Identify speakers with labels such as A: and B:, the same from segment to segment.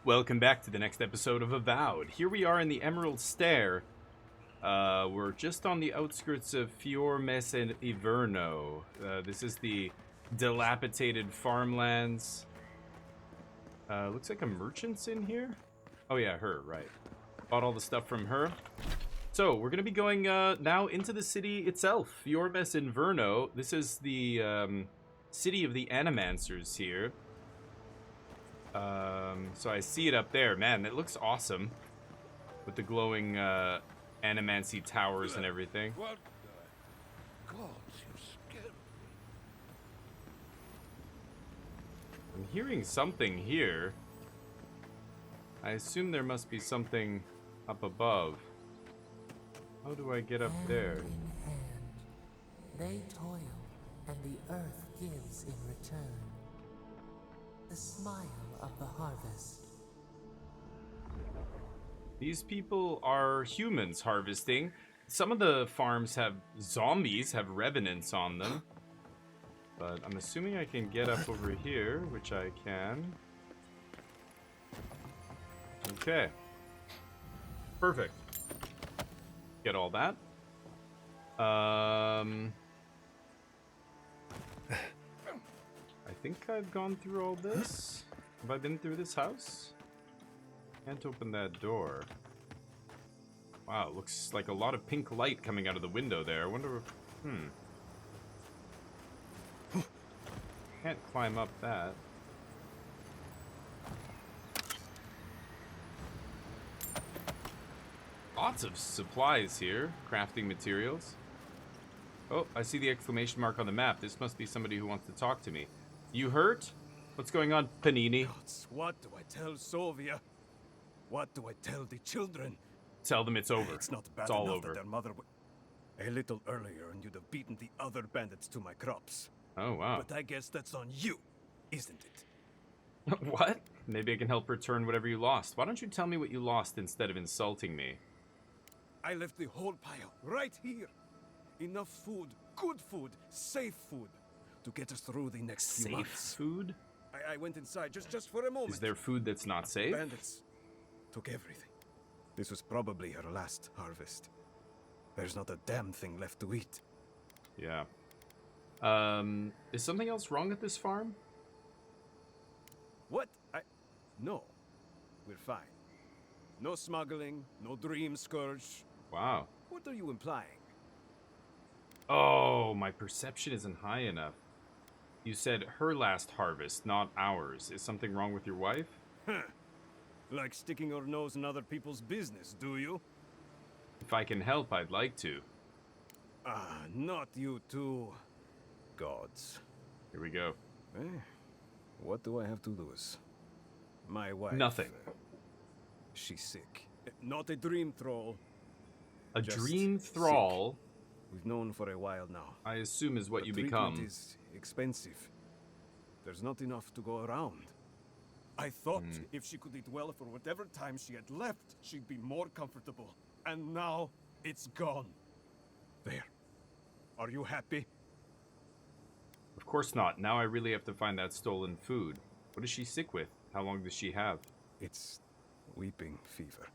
A: Welcome back to the next episode of Avowed. Here we are in the Emerald Stair. We're just on the outskirts of Fior and Iverno. This is the dilapidated farmlands. Looks like a merchant's in here. Oh yeah, her, right. Bought all the stuff from her. So, we're going to be going now into the city itself, Fior and Iverno. This is the city of the Animancers here. So I see it up there. Man, it looks awesome. With the glowing animancy towers and everything.
B: What the gods, you scared me.
A: I'm hearing something here. I assume there must be something up above. How do I get up there?
C: Hand in hand, they toil, and the earth gives in return. The smile of the harvest.
A: These people are humans harvesting. Some of the farms have zombies, have revenants on them. But I'm assuming I can get up over here, which I can. Okay. Perfect. Get all that. I think I've gone through all this. Have I been through this house? Can't open that door. Wow, it looks like a lot of pink light coming out of the window there. I wonder if... Can't climb up that. Lots of supplies here. Crafting materials. Oh, I see the exclamation mark on the map. This must be somebody who wants to talk to me. You hurt? What's going on, Panini?
B: Gods, what do I tell Sovia? What do I tell the children?
A: Tell them it's over.
B: It's not bad
A: It's all
B: enough
A: over.
B: that their mother a little earlier and you'd have beaten the other bandits to my crops.
A: Oh, wow.
B: But I guess that's on you, isn't it?
A: What? Maybe I can help return whatever you lost. Why don't you tell me what you lost instead of insulting me?
B: I left the whole pile right here. Enough food, good food, safe food to get us through the next few
A: Safe
B: months.
A: food?
B: I went inside just for a moment.
A: Is there food that's not safe?
B: Bandits took everything. This was probably her last harvest. There's not a damn thing left to eat.
A: Yeah. Is something else wrong at this farm?
B: What? No. We're fine. No smuggling, no dream scourge.
A: Wow.
B: What are you implying?
A: Oh, my perception isn't high enough. You said her last harvest, not ours. Is something wrong with your wife?
B: Huh. Like sticking your nose in other people's business, do you?
A: If I can help, I'd like to.
B: Not you two. Gods.
A: Here we go.
B: Eh? What do I have to lose? My wife.
A: Nothing.
B: She's sick. Not a dream troll.
A: A
B: Just
A: dream thrall,
B: We've known for a while now.
A: I assume, is what
B: The
A: you
B: treatment
A: become.
B: is expensive. There's not enough to go around. I thought if she could eat well for whatever time she had left, she'd be more comfortable. And now, it's gone. There. Are you happy?
A: Of course not. Now I really have to find that stolen food. What is she sick with? How long does she have?
B: It's weeping fever.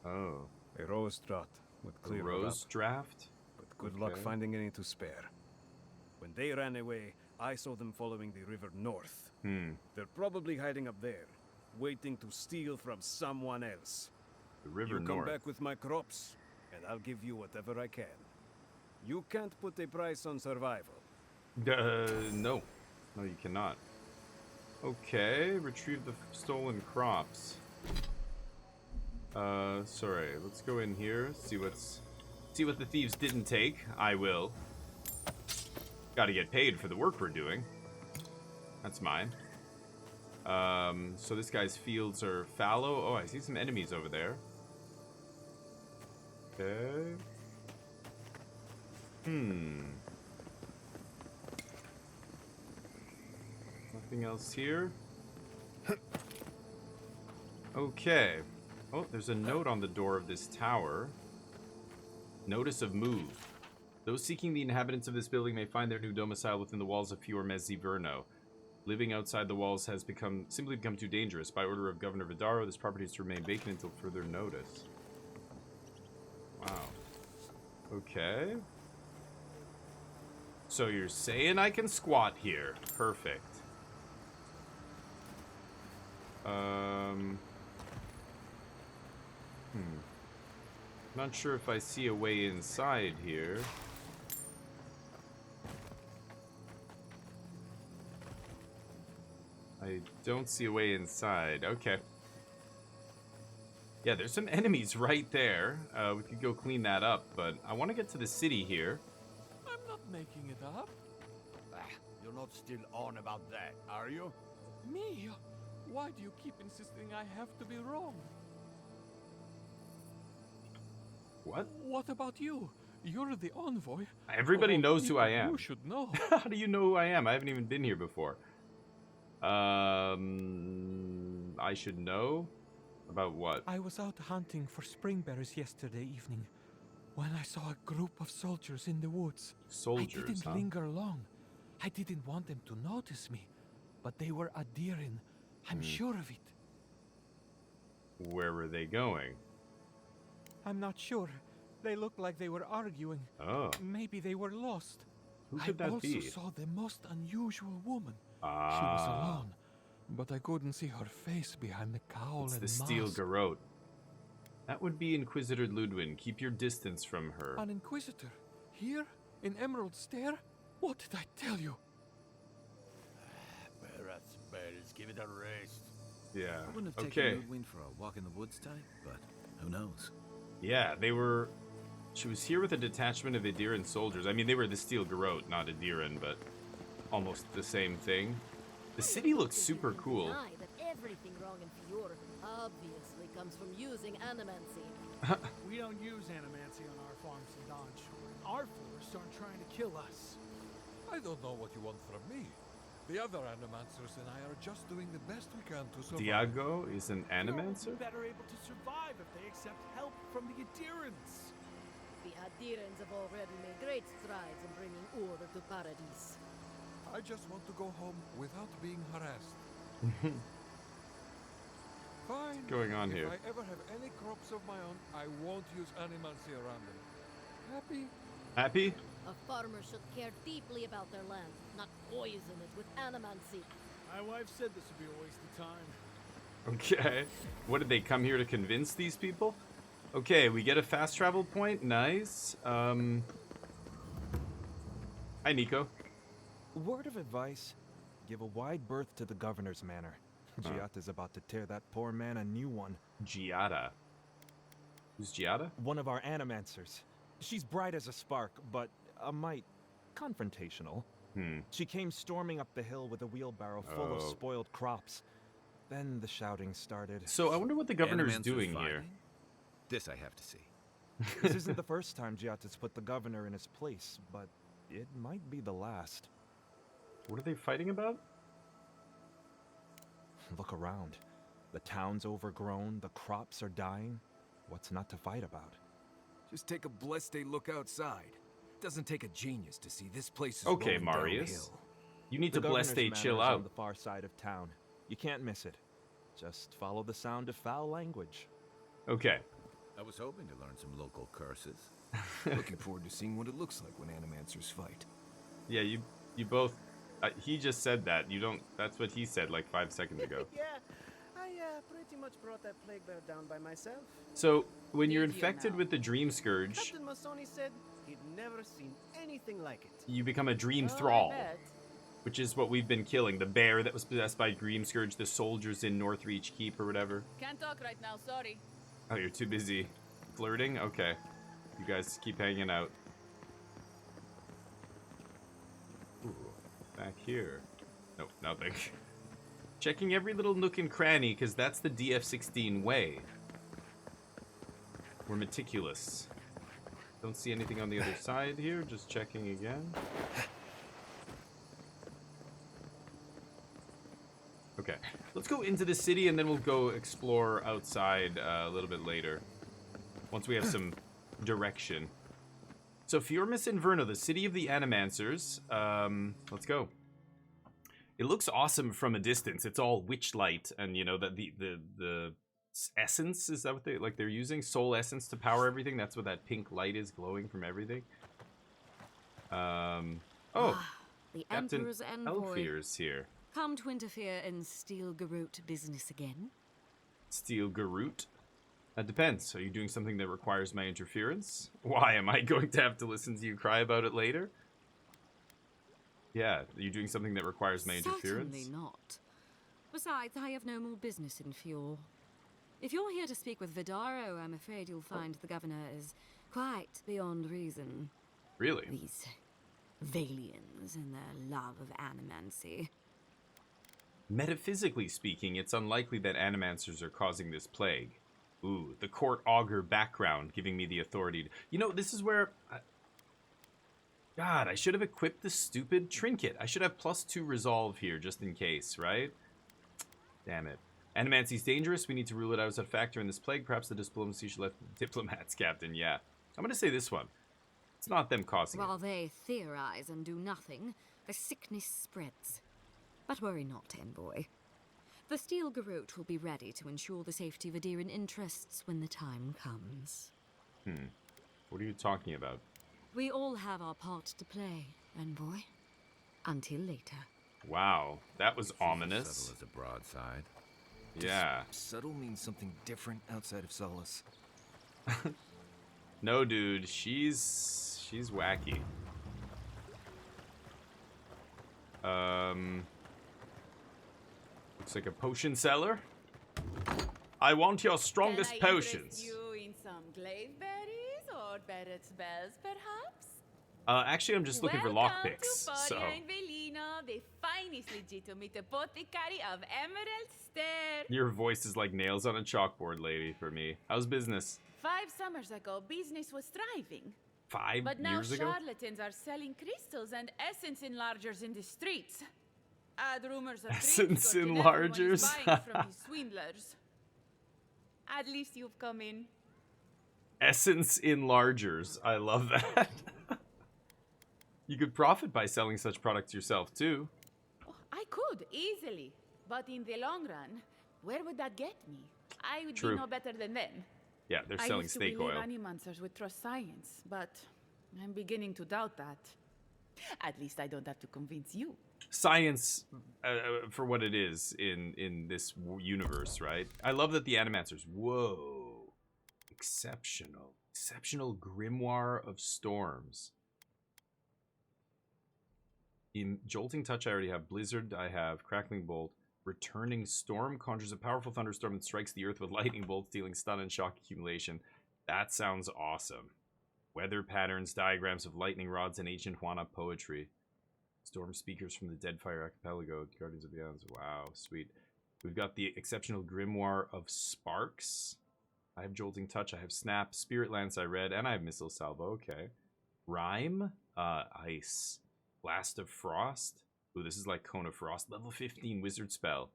A: Oh.
B: A rose draught would
A: A
B: clear her
A: rose
B: up,
A: draft?
B: but good luck
A: Okay.
B: finding any to spare. When they ran away, I saw them following the river north. They're probably hiding up there, waiting to steal from someone else.
A: The river
B: You come
A: north.
B: back with my crops, and I'll give you whatever I can. You can't put a price on survival.
A: No. No, you cannot. Okay, retrieve the stolen crops. Sorry. Let's go in here, see what the thieves didn't take. I will. Gotta get paid for the work we're doing. That's mine. So this guy's fields are fallow. Oh, I see some enemies over there. Okay. Nothing else here. Okay. Oh, there's a note on the door of this tower. Notice of move. Those seeking the inhabitants of this building may find their new domicile within the walls of Fior Iverno. Living outside the walls has simply become too dangerous. By order of Governor Vidaro, this property is to remain vacant until further notice. Wow. Okay. So you're saying I can squat here. Perfect. Not sure if I see a way inside here. I don't see a way inside. Okay. Yeah, there's some enemies right there. We could go clean that up, but I want to get to the city here.
D: I'm not making it up.
B: You're not still on about that, are you?
D: Me? Why do you keep insisting I have to be wrong?
A: What?
D: What about you? You're the envoy.
A: Everybody
D: Of all
A: knows who I
D: people
A: am.
D: You should know.
A: How do you know who I am? I haven't even been here before. I should know? About what?
D: I was out hunting for springberries yesterday evening when I saw a group of soldiers in the woods.
A: Soldiers,
D: I didn't
A: huh?
D: linger long. I didn't want them to notice me, but they were adhering. I'm sure of it.
A: Where were they going?
D: I'm not sure. They looked like they were arguing.
A: Oh.
D: Maybe they were lost.
A: Who could that
D: I also
A: be?
D: saw the most unusual woman.
A: Ah.
D: She was alone, but I couldn't see her face behind the cowl
A: It's
D: and
A: the steel
D: mask.
A: garrote. That would be Inquisitor Ludwin. Keep your distance from her.
D: An inquisitor? Here? In Emerald Stair? What did I tell you?
B: Let's give it a rest.
A: Yeah.
E: I wouldn't have
A: Okay.
E: taken Ludwin for a walk in the woods type, but who knows?
A: Yeah, they were... She was here with a detachment of Adiran soldiers. I mean, they were the steel garrote, not Adiran, but almost the same thing. The city looks super cool.
F: Deny that everything wrong in Fior obviously comes from using animancy.
G: We don't use animancy on our farms in Donch. Our forests aren't trying to kill us.
D: I don't know what you want from me. The other animancers and I are just doing the best we can to survive.
A: Diago is an animancer?
G: They'll be better able to survive if they accept help from the adherents.
F: The adherents have already made great strides in bringing order to Paradise.
D: I just want to go home without being harassed. Fine.
A: What's going on here?
D: If I ever have any crops of my own, I won't use animancy around them. Happy?
A: Happy?
F: A farmer should care deeply about their land, not poison it with animancy.
G: My wife said this would be a waste of time.
A: Okay. What, did they come here to convince these people? Okay, we get a fast travel point. Nice. Hi, Nico.
H: Word of advice, give a wide berth to the governor's manor. Giada's about to tear that poor man a new one.
A: Giada. Who's Giada?
H: One of our animancers. She's bright as a spark, but a mite confrontational. She came storming up the hill with a wheelbarrow full of
A: Oh.
H: spoiled crops. Then the shouting started.
A: So I wonder what the governor's
E: Animancers
A: doing here.
E: fighting? This I have to see.
H: This isn't the first time Giada's put the governor in his place, but it might be the last.
A: What are they fighting about?
H: Look around. The town's overgrown, the crops are dying. What's not to fight about?
I: Just take a blessed day look outside. Doesn't take a genius to see this place is
A: Okay,
I: rolling
A: Marius.
I: downhill.
A: You need
H: The
A: to bless
H: governor's
A: they
H: manor
A: chill
H: is on
A: out.
H: the far side of town. You can't miss it. Just follow the sound of foul language.
A: Okay.
E: I was hoping to learn some local curses.
I: Looking forward to seeing what it looks like when animancers fight.
A: Yeah, you both... he just said that. You don't... That's what he said like 5 seconds ago.
J: Yeah, I pretty much brought that plague bear down by myself.
A: So, when you're
J: Easier
A: infected
J: now.
A: with the Dream Scourge,
J: Captain Masoni said he'd never seen anything like it.
A: you become a Dream
F: Oh, I
A: Thrall.
F: bet.
A: Which is what we've been killing. The bear that was possessed by Dream Scourge, the soldiers in Northreach Keep or whatever.
F: Can't talk right now, sorry.
A: Oh, you're too busy flirting? Okay. You guys keep hanging out. Ooh, back here. Nope, nothing. Checking every little nook and cranny, because that's the DF16 way. We're meticulous. Don't see anything on the other side here, just checking again. Okay, let's go into the city and then we'll go explore outside a little bit later. Once we have some direction. So, Fior Inverno, the city of the Animancers. Let's go. It looks awesome from a distance. It's all witch light, and you know that the essence, is that what they're using? Soul essence to power everything. That's what that pink light is glowing from everything. Oh,
K: the
A: Captain
K: Emperor's envoy.
A: Elfier's here.
K: Come to interfere in Steel Garrote business again?
A: Steel Garrote? That depends. Are you doing something that requires my interference? Why, am I going to have to listen to you cry about it later? Yeah, are you doing something that requires my interference?
K: Certainly not. Besides, I have no more business in Fior. If you're here to speak with Vidaro, I'm afraid you'll find the governor is quite beyond reason.
A: Really?
K: These Valians and their love of animancy.
A: Metaphysically speaking, it's unlikely that animancers are causing this plague. Ooh, the court augur background giving me the authority to... You know, this is where... God, I should have equipped the stupid trinket. I should have +2 resolve here, just in case, right? Damn it. Animancy's dangerous. We need to rule it out as a factor in this plague. Perhaps the diplomacy should let the diplomats, Captain. Yeah. I'm going to say this one. It's not them causing
K: While
A: it.
K: they theorize and do nothing, the sickness spreads. But worry not, envoy. The Steel Garrote will be ready to ensure the safety of Adiran interests when the time comes.
A: What are you talking about?
K: We all have our part to play, envoy. Until later.
A: Wow, that was ominous.
E: Subtle as a broadside.
A: Yeah.
I: Does subtle means something different outside of Solace?
A: No, dude, she's wacky. Looks like a potion seller. I want your strongest
F: Can I
A: potions.
F: interest you in some glazeberries or better spells, perhaps?
A: Actually, I'm just looking for lockpicks. So.
F: Welcome to Velino, the finest legitimate apothecary of Emerald Stair.
A: Your voice is like nails on a chalkboard, lady, for me. How's business?
F: 5 summers ago, business was thriving.
A: 5
F: But now
A: years ago?
F: charlatans are selling crystals and essence enlargers in the streets. Odd rumors of
A: Essence
F: dreams got to everyone is
A: enlargers?
F: buying from these swindlers. At least you've come in.
A: Essence enlargers. I love that. You could profit by selling such products yourself, too.
F: Oh, I could, easily. But in the long run, where would that get me? I would
A: True.
F: be no better than them.
A: Yeah, they're selling snake
F: I
A: oil.
F: used to believe animancers would trust science, but I'm beginning to doubt that. At least I don't have to convince you.
A: Science, for what it is in this universe, right? I love that the animancers... Whoa. Exceptional. Exceptional Grimoire of Storms. In Jolting Touch, I already have Blizzard. I have Crackling Bolt. Returning Storm conjures a powerful thunderstorm and strikes the earth with lightning bolts, dealing stun and shock accumulation. That sounds awesome. Weather patterns, diagrams of lightning rods, and ancient Juana poetry. Storm speakers from the Deadfire Archipelago, Guardians of the Islands. Wow, sweet. We've got the Exceptional Grimoire of Sparks. I have Jolting Touch, I have Snap, Spirit Lance I read, and I have Missile Salvo, okay. Rhyme, Ice. Blast of Frost. Ooh, this is like Cone of Frost. Level 15 wizard spell.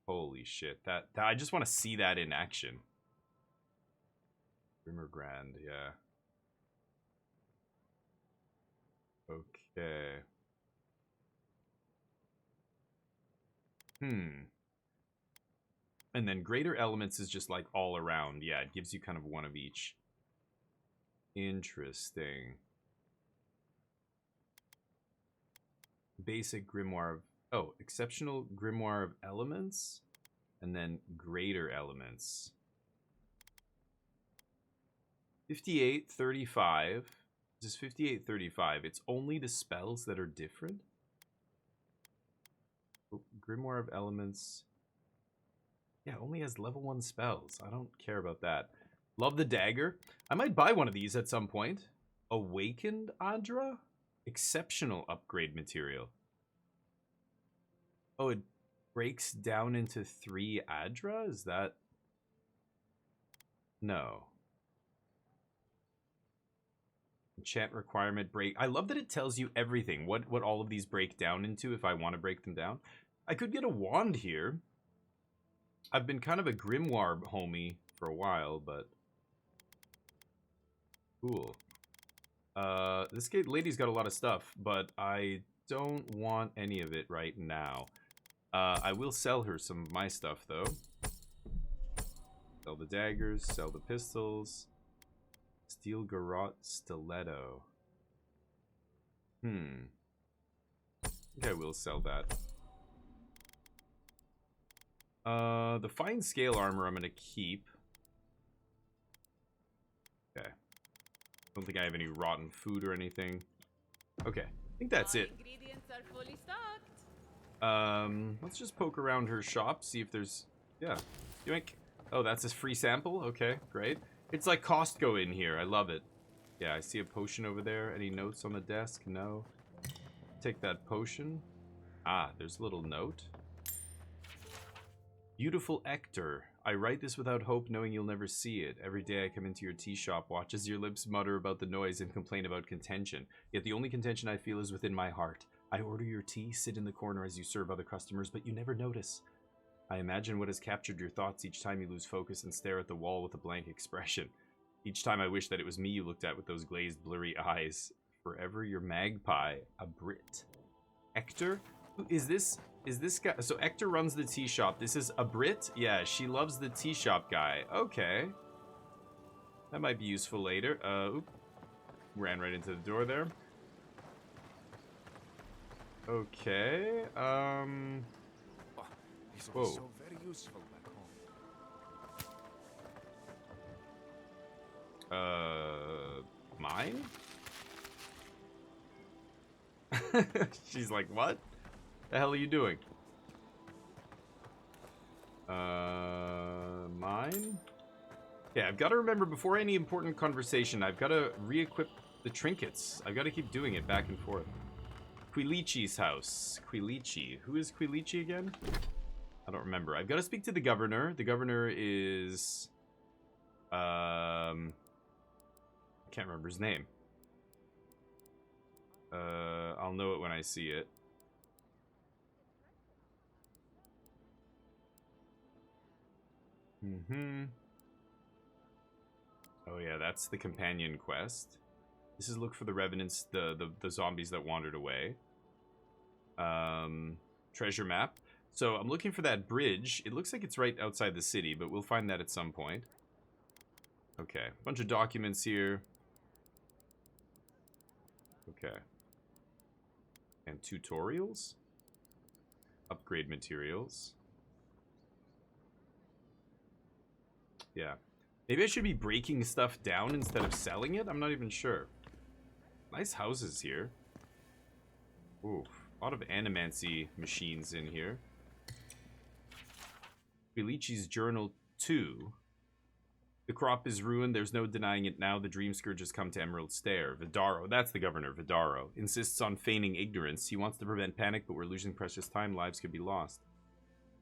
A: Holy shit. That I just want to see that in action. Grimmer Grand, yeah. Okay. And then Greater Elements is just like all around. Yeah, it gives you kind of one of each. Interesting. Basic Grimoire of... Oh, Exceptional Grimoire of Elements. And then Greater Elements. 5835. This is 5835. It's only the spells that are different? Oh, Grimoire of Elements... Yeah, only has level 1 spells. I don't care about that. Love the dagger. I might buy one of these at some point. Awakened Adra? Exceptional upgrade material. Oh, it breaks down into 3 Adra? Is that... No. Enchant requirement break. I love that it tells you everything. What all of these break down into if I want to break them down. I could get a wand here. I've been kind of a grimoire homie for a while, but... Cool. This lady's got a lot of stuff, but I don't want any of it right now. I will sell her some of my stuff, though. Sell the daggers, sell the pistols. Steel garrote stiletto. I think I will sell that. The fine scale armor I'm gonna keep. Okay. Don't think I have any rotten food or anything. Okay, I think that's it.
F: Ingredients are fully stocked.
A: Let's just poke around her shop, see if there's... Yeah. Yoink. Oh, that's a free sample? Okay, great. It's like Costco in here. I love it. Yeah, I see a potion over there. Any notes on the desk? No. Take that potion. Ah, there's a little note. Beautiful Ector. I write this without hope, knowing you'll never see it. Every day I come into your tea shop, watch as your lips mutter about the noise and complain about contention. Yet the only contention I feel is within my heart. I order your tea, sit in the corner as you serve other customers, but you never notice. I imagine what has captured your thoughts each time you lose focus and stare at the wall with a blank expression. Each time I wish that it was me you looked at with those glazed, blurry eyes. Forever your magpie, a Brit. Ector? Is this guy? So Ector runs the tea shop. This is a Brit? Yeah, she loves the tea shop guy. Okay. That might be useful later. Oop. Ran right into the door there. Okay.
B: These
A: Whoa.
B: are so very useful back home.
A: Mine? She's like, what? The hell are you doing? Mine? Yeah, I've got to remember before any important conversation, I've got to re-equip the trinkets. I've got to keep doing it back and forth. Quilichi's house. Quilichi. Who is Quilichi again? I don't remember. I've got to speak to the governor. The governor is... I can't remember his name. I'll know it when I see it. Oh yeah, that's the companion quest. This is look for the revenants, the zombies that wandered away. Treasure map. So I'm looking for that bridge. It looks like it's right outside the city, but we'll find that at some point. Okay, bunch of documents here. Okay. And tutorials? Upgrade materials. Yeah. Maybe I should be breaking stuff down instead of selling it? I'm not even sure. Nice houses here. Ooh, a lot of animancy machines in here. Quilichi's Journal 2. The crop is ruined. There's no denying it now. The Dream Scourge has come to Emerald Stair. Vidaro, that's the governor, Vidaro, insists on feigning ignorance. He wants to prevent panic, but we're losing precious time. Lives could be lost.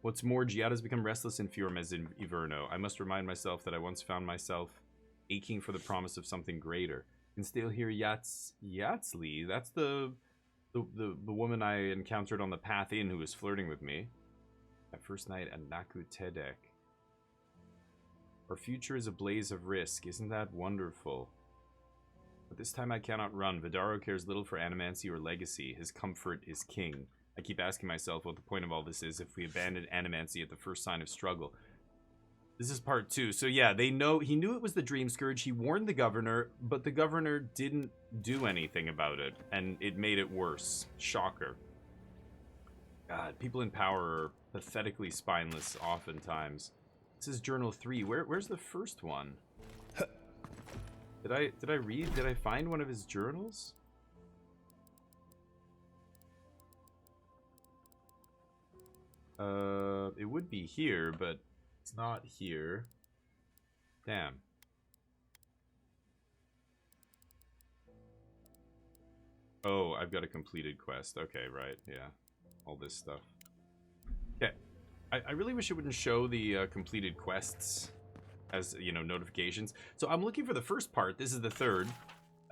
A: What's more, Giada has become restless in Fior as in Iverno. I must remind myself that I once found myself aching for the promise of something greater. And still hear Yatsli. That's the woman I encountered on the path in who was flirting with me. That first night at Naku Tedek. Our future is a blaze of risk. Isn't that wonderful? But this time I cannot run. Vidaro cares little for animancy or legacy. His comfort is king. I keep asking myself what the point of all this is if we abandon animancy at the first sign of struggle. This is part 2. So yeah, they know he knew it was the Dream Scourge. He warned the governor, but the governor didn't do anything about it, and it made it worse. Shocker. God, people in power are pathetically spineless oftentimes. This is Journal 3. Where's the first one? Did I read? Did I find one of his journals? It would be here, but it's not here. Damn. Oh, I've got a completed quest. Okay, right, yeah. All this stuff. Okay. I really wish it wouldn't show the completed quests as, you know, notifications. So I'm looking for the first part. This is the third.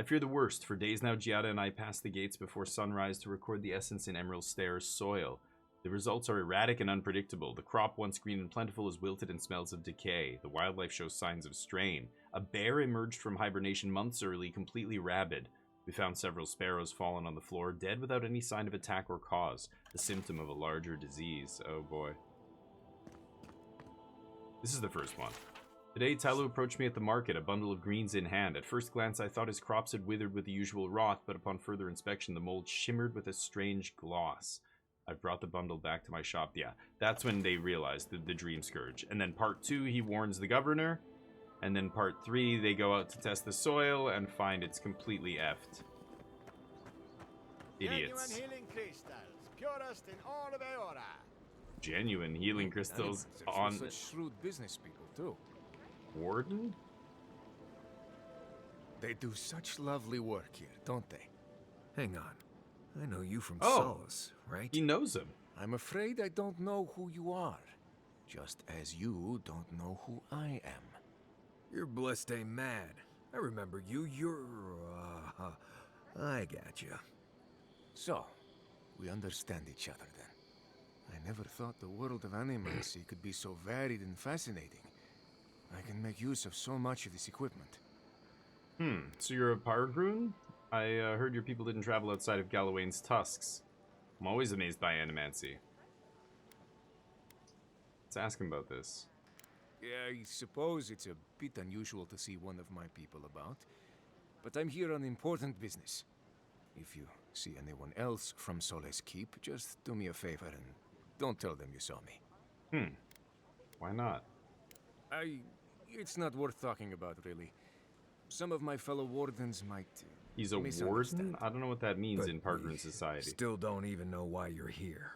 A: I fear the worst. For days now, Giada and I pass the gates before sunrise to record the essence in Emerald Stair's soil. The results are erratic and unpredictable. The crop, once green and plentiful, is wilted and smells of decay. The wildlife shows signs of strain. A bear emerged from hibernation months early, completely rabid. We found several sparrows fallen on the floor, dead without any sign of attack or cause, the symptom of a larger disease. Oh boy. This is the first one. Today, Talu approached me at the market, a bundle of greens in hand. At first glance, I thought his crops had withered with the usual rot, but upon further inspection, the mold shimmered with a strange gloss. I brought the bundle back to my shop. Yeah, that's when they realized the Dream Scourge. And then part 2, he warns the governor. And then part 3, they go out to test the soil and find it's completely effed. Idiots.
L: Genuine healing crystals, purest in all of Eora.
A: Genuine healing crystals on...
I: Such shrewd business people, too.
A: Warden?
I: They do such lovely work here, don't they? Hang on. I know you from
A: Oh,
I: Solace, right?
A: He knows him.
I: I'm afraid I don't know who you are. Just as you don't know who I am. You're blessed ain't mad. I remember you. I got you. So, we understand each other then. I never thought the world of animacy could be so varied and fascinating. I can make use of so much of this equipment.
A: So you're a Pargroon? I heard your people didn't travel outside of Galawain's tusks. I'm always amazed by animancy. Let's ask him about this.
I: Yeah, I suppose it's a bit unusual to see one of my people about. But I'm here on important business. If you see anyone else from Solace Keep, just do me a favor and don't tell them you saw me.
A: Why not?
I: It's not worth talking about, really. Some of my fellow wardens might
A: He's a warden? I don't know what that means in Pargroon society.
I: Still don't even know why you're here.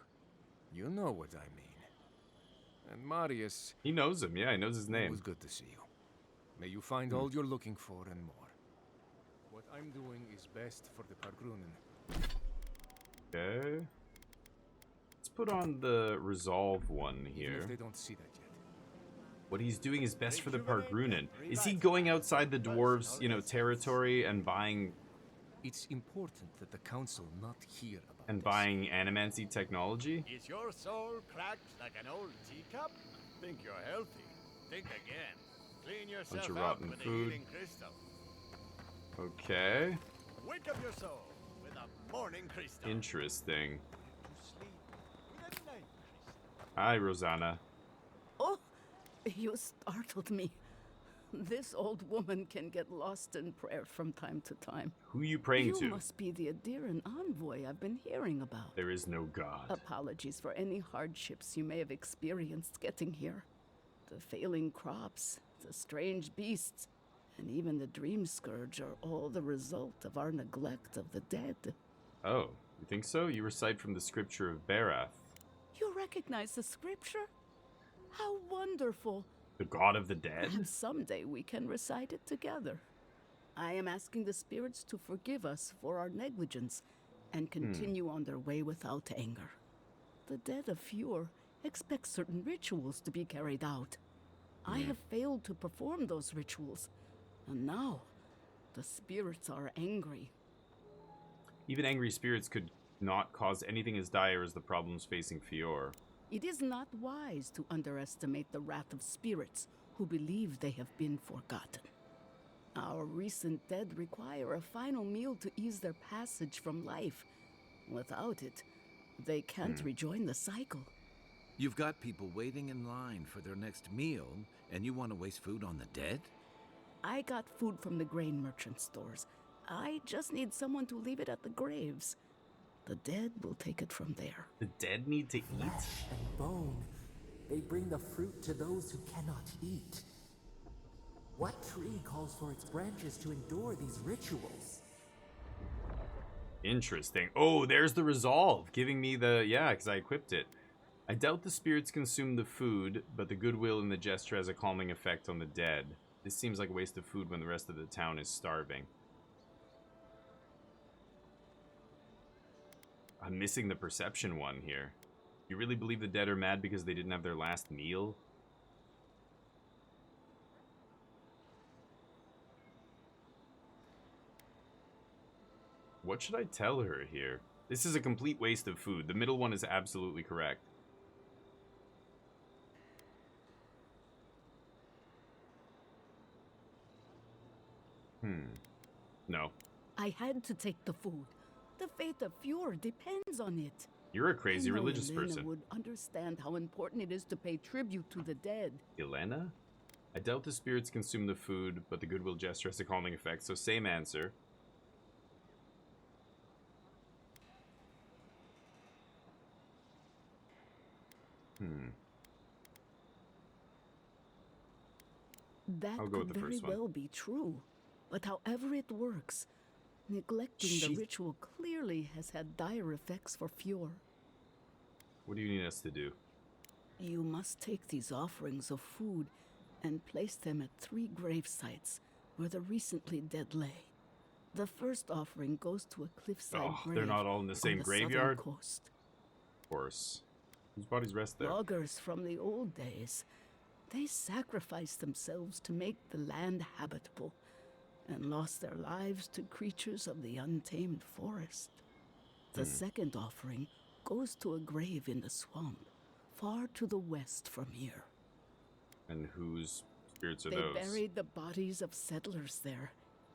I: You know what I mean. And Marius...
A: He knows him, yeah, he knows his name.
I: It was good to see you. May you find all you're looking for and more. What I'm doing is best for the Pargroonen.
A: Okay. Let's put on the resolve one
I: Even
A: here.
I: if they don't see that yet.
A: What he's doing is best for the Pargroonen. Is he going outside the dwarves', territory and buying...
I: It's important that the council not hear about
A: And
I: this.
A: buying animancy technology?
L: Is your soul cracked like an old teacup? Think you're healthy. Think again. Clean yourself
A: of
L: out
A: rotten
L: with
A: food.
L: a healing crystal.
A: Okay.
L: Wake up your soul with a morning crystal.
A: Interesting.
L: To sleep with a night crystal.
A: Hi, Rosanna.
M: Oh, you startled me. This old woman can get lost in prayer from time to time.
A: Who are you praying to?
M: You must be the Adiran envoy I've been hearing about.
A: There is no god.
M: Apologies for any hardships you may have experienced getting here. The failing crops, the strange beasts, and even the Dream Scourge are all the result of our neglect of the dead.
A: Oh, you think so? You recite from the scripture of Barath.
M: You recognize the scripture? How wonderful!
A: The god of the dead?
M: And someday we can recite it together. I am asking the spirits to forgive us for our negligence and continue on their way without anger. The dead of Fior expect certain rituals to be carried out. I have failed to perform those rituals, and now the spirits are angry.
A: Even angry spirits could not cause anything as dire as the problems facing Fior.
M: It is not wise to underestimate the wrath of spirits who believe they have been forgotten. Our recent dead require a final meal to ease their passage from life. Without it, they can't rejoin the cycle.
E: You've got people waiting in line for their next meal, and you want to waste food on the dead?
M: I got food from the grain merchant stores. I just need someone to leave it at the graves. The dead will take it from there.
A: The dead need to eat?
C: Flesh and bone. They bring the fruit to those who cannot eat. What tree calls for its branches to endure these rituals?
A: Interesting. Oh, there's the resolve. Giving me the... Yeah, because I equipped it. I doubt the spirits consume the food, but the goodwill in the gesture has a calming effect on the dead. This seems like a waste of food when the rest of the town is starving. I'm missing the perception one here. You really believe the dead are mad because they didn't have their last meal? What should I tell her here? This is a complete waste of food. The middle one is absolutely correct. No.
M: I had to take the food. The fate of Fior depends on it.
A: You're a crazy
M: I know
A: religious
M: Elena
A: person.
M: would understand how important it is to pay tribute to the dead.
A: Elena? I doubt the spirits consume the food, but the goodwill gesture has a calming effect, so same answer.
M: That
A: I'll go
M: could
A: with the
M: very
A: first one.
M: well be true. But however it works, neglecting the ritual clearly has had dire effects for Fior.
A: What do you need us to do?
M: You must take these offerings of food and place them at 3 grave sites where the recently dead lay. The first offering goes to a cliffside grave.
A: They're not all in the same
M: on the
A: graveyard?
M: southern coast.
A: Of course. Whose bodies rest there?
M: Loggers from the old days. They sacrificed themselves to make the land habitable and lost their lives to creatures of the untamed forest. The second offering goes to a grave in the swamp, far to the west from here.
A: And whose spirits are
M: They
A: those?
M: buried the bodies of settlers there,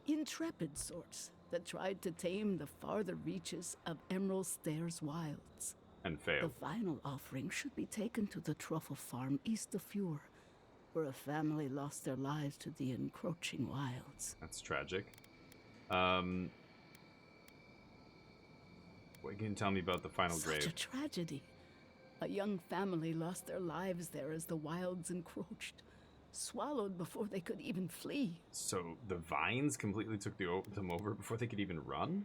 M: intrepid sorts that tried to tame the farther reaches of Emerald Stairs wilds.
A: And failed.
M: The final offering should be taken to the truffle farm east of Fior, where a family lost their lives to the encroaching wilds.
A: That's tragic. What can you tell me about the final grave?
M: Such a tragedy. A young family lost their lives there as the wilds encroached, swallowed before they could even flee.
A: So the vines completely took them over before they could even run?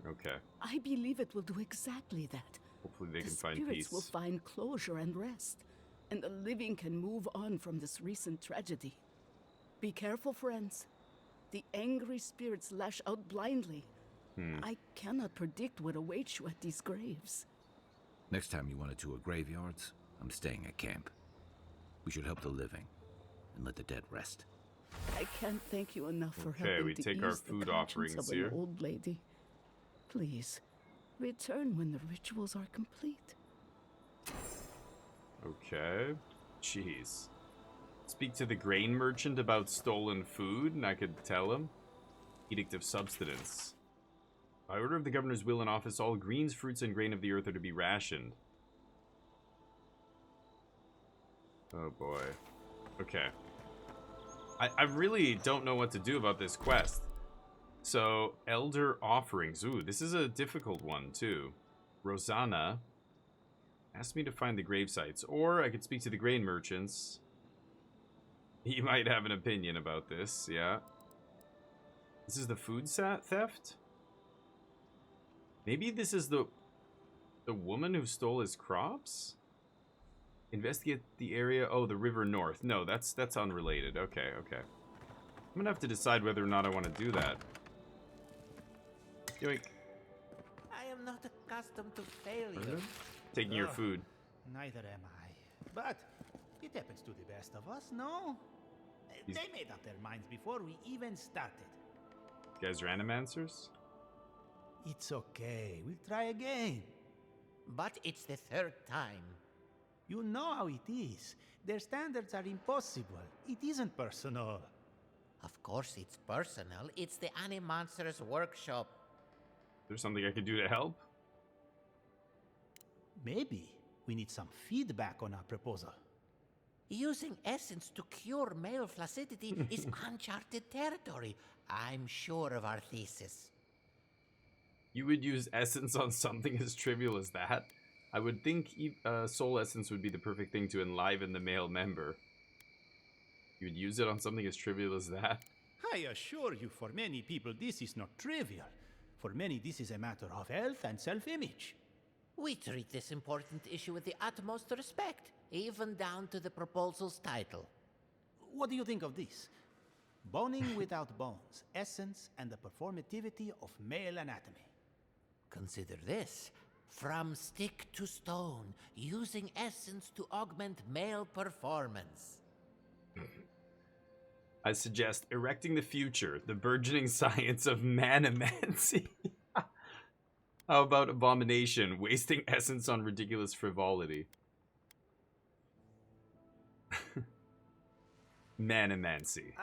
A: Okay.
M: I believe it will do exactly that.
A: Hopefully they
M: The
A: can find
M: spirits
A: peace.
M: will find closure and rest, and the living can move on from this recent tragedy. Be careful, friends. The angry spirits lash out blindly. I cannot predict what awaits you at these graves.
E: Next time you want to tour graveyards, I'm staying at camp. We should help the living and let the dead rest.
M: I can't thank you enough for
A: Okay,
M: helping
A: we
M: to
A: take our
M: ease the
A: food
M: conscience
A: offerings
M: of
A: here.
M: an old lady. Please, return when the rituals are complete.
A: Okay. Jeez. Speak to the grain merchant about stolen food, and I could tell him. Edict of Subsistence. By order of the governor's will in office, all greens, fruits, and grain of the earth are to be rationed. Oh boy. Okay. I really don't know what to do about this quest. So, Elder Offerings. Ooh, this is a difficult one, too. Rosanna asked me to find the grave sites, or I could speak to the grain merchants. He might have an opinion about this, yeah. This is the food theft? Maybe this is the woman who stole his crops? Investigate the area. Oh, the river north. No, that's unrelated. Okay, okay. I'm gonna have to decide whether or not I want to do that. Yoink.
N: I am not accustomed to failure.
A: Taking your food.
O: Neither am I. But it happens to the best of us, no? They made up their minds before we even started.
A: You guys are animancers?
O: It's okay. We'll try again.
N: But it's the 3rd time.
O: You know how it is. Their standards are impossible. It isn't personal.
N: Of course it's personal. It's the Animonsters workshop.
A: There's something I could do to help?
O: Maybe we need some feedback on our proposal.
N: Using essence to cure male flaccidity is uncharted territory. I'm sure of our thesis.
A: You would use essence on something as trivial as that? I would think soul essence would be the perfect thing to enliven the male member. You would use it on something as trivial as that?
O: I assure you, for many people, this is not trivial. For many, this is a matter of health and self-image.
N: We treat this important issue with the utmost respect, even down to the proposal's title.
O: What do you think of this? Boning without bones, essence and the performativity of male anatomy.
N: Consider this. From stick to stone, using essence to augment male performance.
A: I suggest erecting the future, the burgeoning science of manomancy. How about abomination, wasting essence on ridiculous frivolity? Manimancy.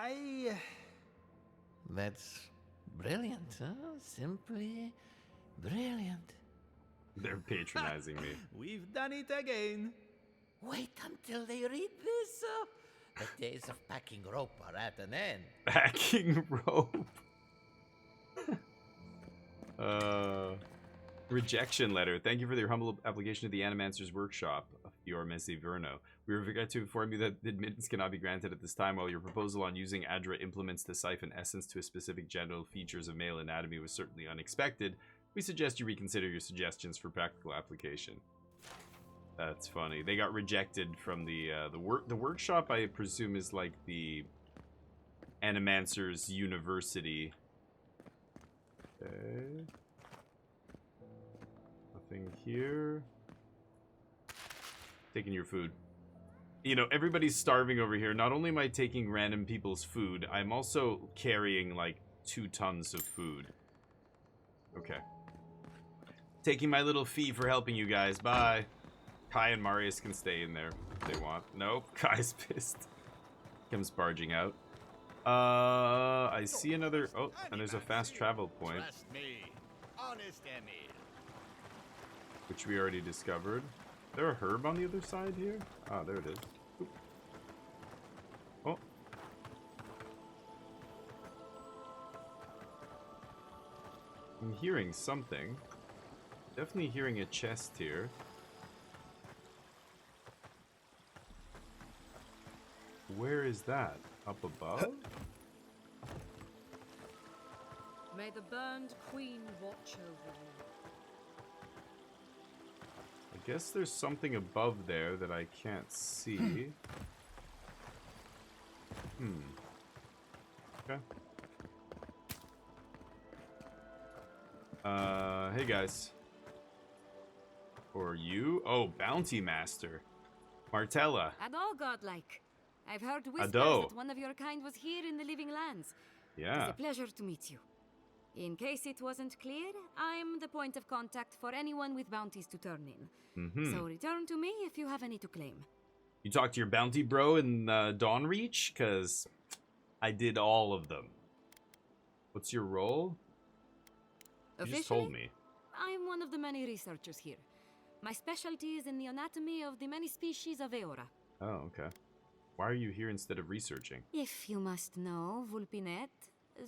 N: That's brilliant, huh? Simply brilliant.
A: They're patronizing me.
O: We've done it again.
N: Wait until they read this. The days of packing rope are at an end.
A: Packing rope. Rejection letter. Thank you for your humble application to the Animancer's workshop of Fior Iverno. We regret to inform you that admittance cannot be granted at this time. While your proposal on using Adra implements to siphon essence to a specific genital features of male anatomy was certainly unexpected, we suggest you reconsider your suggestions for practical application. That's funny. They got rejected from the workshop. I presume is like the Animancer's university. Okay. Nothing here. Taking your food. You know, everybody's starving over here. Not only am I taking random people's food, I'm also carrying like 2 tons of food. Okay. Taking my little fee for helping you guys. Bye. Kai and Marius can stay in there if they want. Nope. Kai's pissed. Comes barging out. I see another... Oh, and there's a fast travel point.
L: Trust me. Honest Emil.
A: Which we already discovered. Is there a herb on the other side here? Ah, there it is. Oop. Oh. I'm hearing something. Definitely hearing a chest here. Where is that? Up above?
K: May the burned queen watch over you.
A: I guess there's something above there that I can't see. Okay. Hey guys. Or you? Oh, Bounty Master. Martella.
K: Ado, godlike. I've heard whispers
A: Ado.
K: that one of your kind was here in the living lands.
A: Yeah.
K: It's a pleasure to meet you. In case it wasn't clear, I'm the point of contact for anyone with bounties to turn in. So return to me if you have any to claim.
A: You talked to your bounty bro in Dawnreach? Because I did all of them. What's your role? You just told me.
K: I'm one of the many researchers here. My specialty is in the anatomy of the many species of Eora.
A: Oh, okay. Why are you here instead of researching?
K: If you must know, Vulpinet,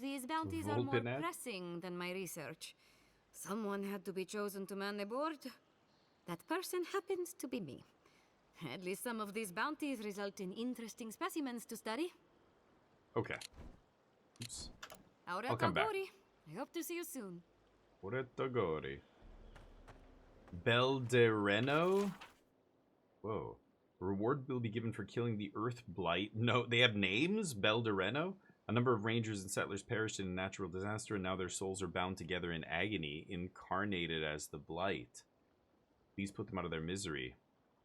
K: these bounties are more
A: Vulpinet?
K: pressing than my research. Someone had to be chosen to man the board. That person happens to be me. At least some of these bounties result in interesting specimens to study.
A: Okay. Oops.
K: I'll
A: come back.
K: I hope to see you soon.
A: Oretagori. Beldereno? Whoa. A reward will be given for killing the Earth Blight. No, they have names? Beldereno? A number of rangers and settlers perished in a natural disaster, and now their souls are bound together in agony, incarnated as the Blight. Please put them out of their misery.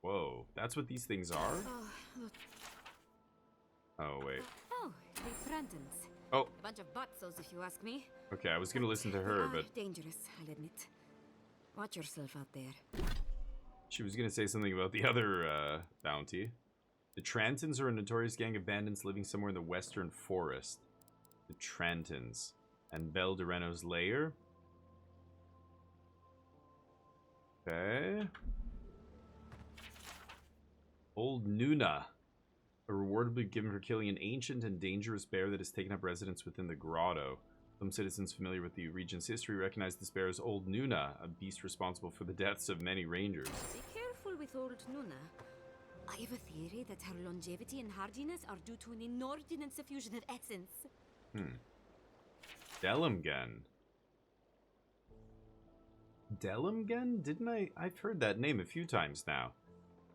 A: Whoa, that's what these things are? Oh, wait.
K: Oh, the Frantons.
A: Oh.
K: A bunch of butzos, if you ask me.
A: Okay, I was gonna listen to her, but...
K: Dangerous, I'll admit. Watch yourself out there.
A: She was gonna say something about the other, bounty. The Trantons are a notorious gang of bandits living somewhere in the western forest. The Trantons. And Beldereno's lair? Okay. Old Nuna. A reward will be given for killing an ancient and dangerous bear that has taken up residence within the grotto. Some citizens familiar with the region's history recognize this bear as Old Nuna, a beast responsible for the deaths of many rangers.
K: Be careful with Old Nuna. I have a theory that her longevity and hardiness are due to an inordinate suffusion of essence.
A: Delimgen. Delimgen? Didn't I? I've heard that name a few times now.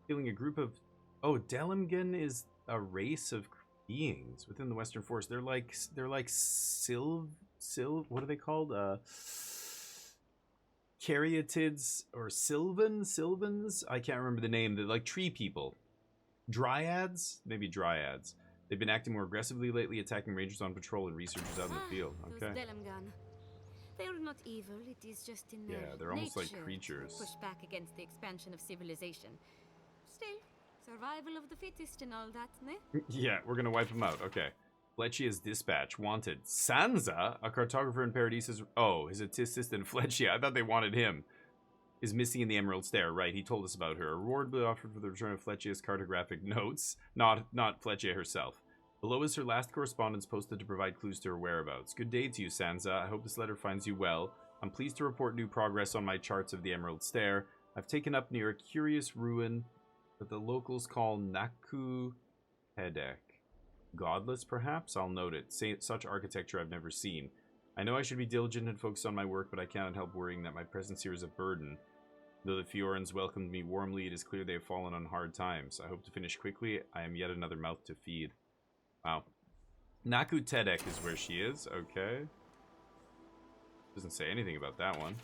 A: Killing a group of... Oh, Delimgen is a race of beings within the Western Forest. They're like what are they called? Caryatids or Sylvans? I can't remember the name. They're like tree people. Dryads? Maybe dryads. They've been acting more aggressively lately, attacking rangers on patrol and researchers out in the field. Okay.
K: Those Delimgan. They're not evil, it is just in their
A: they're almost like
K: nature
A: creatures.
K: to push back against the expansion of civilization. Still, Survival of the fittest and all that, ne?
A: Yeah, we're gonna wipe him out. Okay. Fletchia's dispatch. Wanted. Sansa, a cartographer in Paradise's... Oh, his assistant Fletchia. I thought they wanted him. Is missing in the Emerald Stair. Right, he told us about her. A reward will be offered for the return of Fletchia's cartographic notes. Not Fletchia herself. Below is her last correspondence posted to provide clues to her whereabouts. Good day to you, Sansa. I hope this letter finds you well. I'm pleased to report new progress on my charts of the Emerald Stair. I've taken up near a curious ruin that the locals call Naku Hedek. Godless, perhaps? I'll note it. Such architecture I've never seen. I know I should be diligent and focus on my work, but I cannot help worrying that my presence here is a burden. Though the Fiorans welcomed me warmly, it is clear they have fallen on hard times. I hope to finish quickly. I am yet another mouth to feed. Wow. Naku Tedek is where she is. Okay. Doesn't say anything about that one.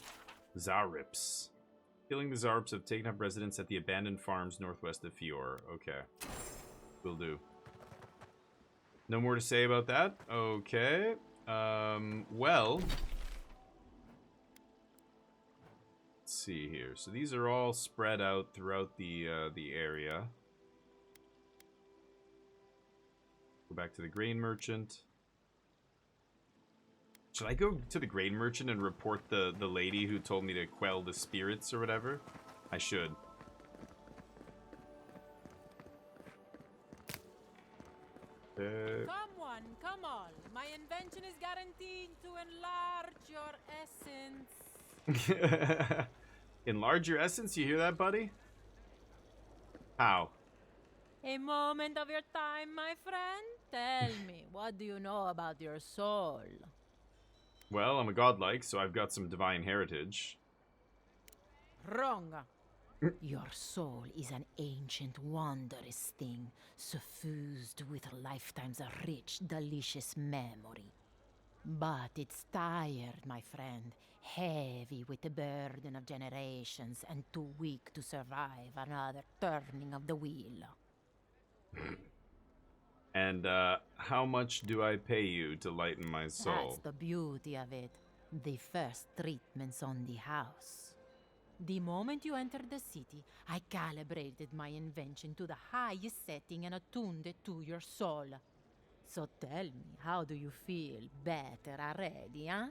A: Zarips. Killing the Zarips have taken up residence at the abandoned farms northwest of Fior. Okay. Will do. No more to say about that? Okay. Well. Let's see here. So these are all spread out throughout the area. Go back to the grain merchant. Should I go to the grain merchant and report the lady who told me to quell the spirits or whatever? I should.
P: Come on. My invention is guaranteed to enlarge your essence.
A: Enlarge your essence? You hear that, buddy? How?
P: A moment of your time, my friend. Tell me, what do you know about your soul?
A: Well, I'm a godlike, so I've got some divine heritage.
P: Wrong. Your soul is an ancient, wondrous thing, suffused with lifetimes of rich, delicious memory. But it's tired, my friend, heavy with the burden of generations, and too weak to survive another turning of the wheel.
A: And, how much do I pay you to lighten my soul?
P: That's the beauty of it. The first treatment's on the house. The moment you entered the city, I calibrated my invention to the highest setting and attuned it to your soul. So tell me, how do you feel? Better already, huh?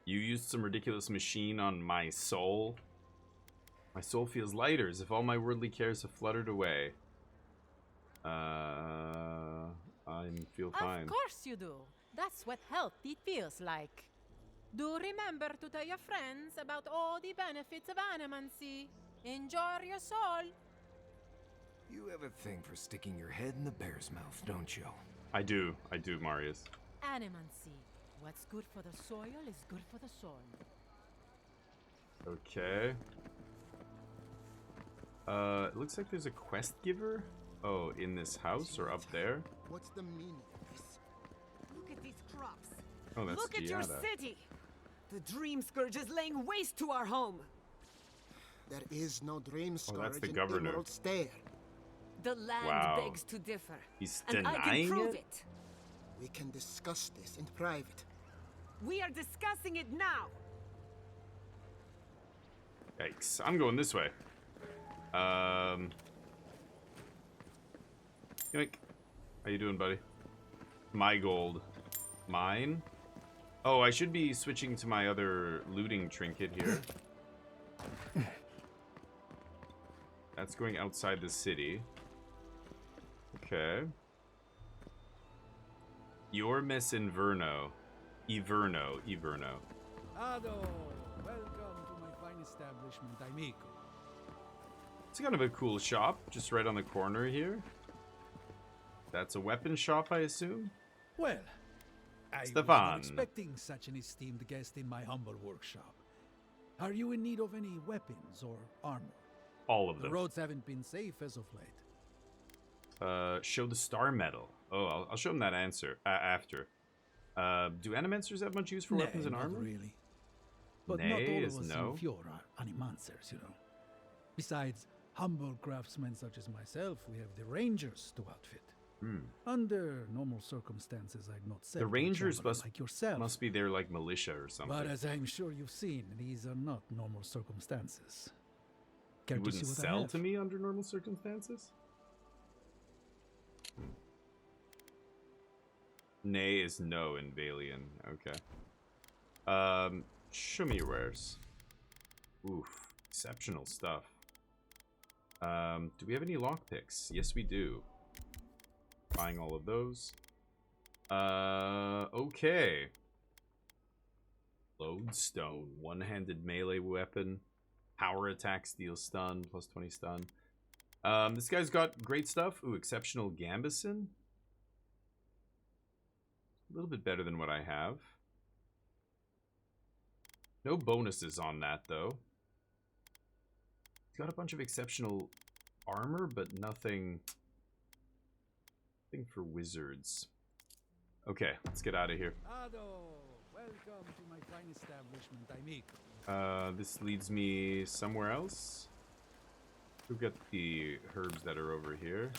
A: You used some ridiculous machine on my soul? My soul feels lighter, as if all my worldly cares have fluttered away. I feel fine.
P: Of course you do. That's what healthy feels like. Do remember to tell your friends about all the benefits of animancy. Enjoy your soul.
I: You have a thing for sticking your head in the bear's mouth, don't you?
A: I do, Marius.
P: Animancy. What's good for the soil is good for the soul.
A: Okay. It looks like there's a quest giver. Oh, in this house or up there?
Q: What's the meaning of this?
R: Look at these crops.
A: Oh, that's
R: Look at your
A: Giada.
R: city. The dream scourge is laying waste to our home.
Q: There is no dream
A: Oh,
Q: scourge
A: that's the
Q: in
A: governor.
Q: Emerald Stair.
R: The land
A: Wow.
R: begs to differ.
A: He's
R: and I can
A: denying
R: prove
A: it?
R: it.
Q: We can discuss this in private.
R: We are discussing it now.
A: Yikes. I'm going this way. Yoink. How you doing, buddy? My gold. Mine? Oh, I should be switching to my other looting trinket here. That's going outside the city. Okay. Your Miss Iverno. Iverno.
G: Ado, welcome to my fine establishment, amigo.
A: It's kind of a cool shop, just right on the corner here. That's a weapon shop, I assume?
G: Well, I
A: Stefan.
G: was not expecting such an esteemed guest in my humble workshop. Are you in need of any weapons or armor?
A: All of
G: The
A: them.
G: roads haven't been safe as of late.
A: Show the star medal. Oh, I'll show him that answer after. Do animancers have much use for weapons and
G: not
A: armor?
G: really. But
A: Nay
G: not all
A: is
G: of us
A: no.
G: in Fior are animancers, you know. Besides humble craftsmen such as myself, we have the rangers to outfit. Under normal circumstances, I'd not say
A: The rangers
G: like yourself.
A: must be there like militia or something.
G: But as I'm sure you've seen, these are not normal circumstances. Care
A: You
G: to see
A: wouldn't
G: what I
A: sell
G: have?
A: to me under normal circumstances? Nay is no in Valian. Okay. Show me your wares. Oof. Exceptional stuff. Do we have any lockpicks? Yes, we do. Buying all of those. Okay. Lodestone. One-handed melee weapon. Power attack, steal stun, plus 20 stun. This guy's got great stuff. Ooh, exceptional Gambison. A little bit better than what I have. No bonuses on that, though. He's got a bunch of exceptional armor, but nothing for wizards. Okay, let's get out of here.
G: Ado, welcome to my fine establishment, amigo.
A: This leads me somewhere else. We've got the herbs that are over here.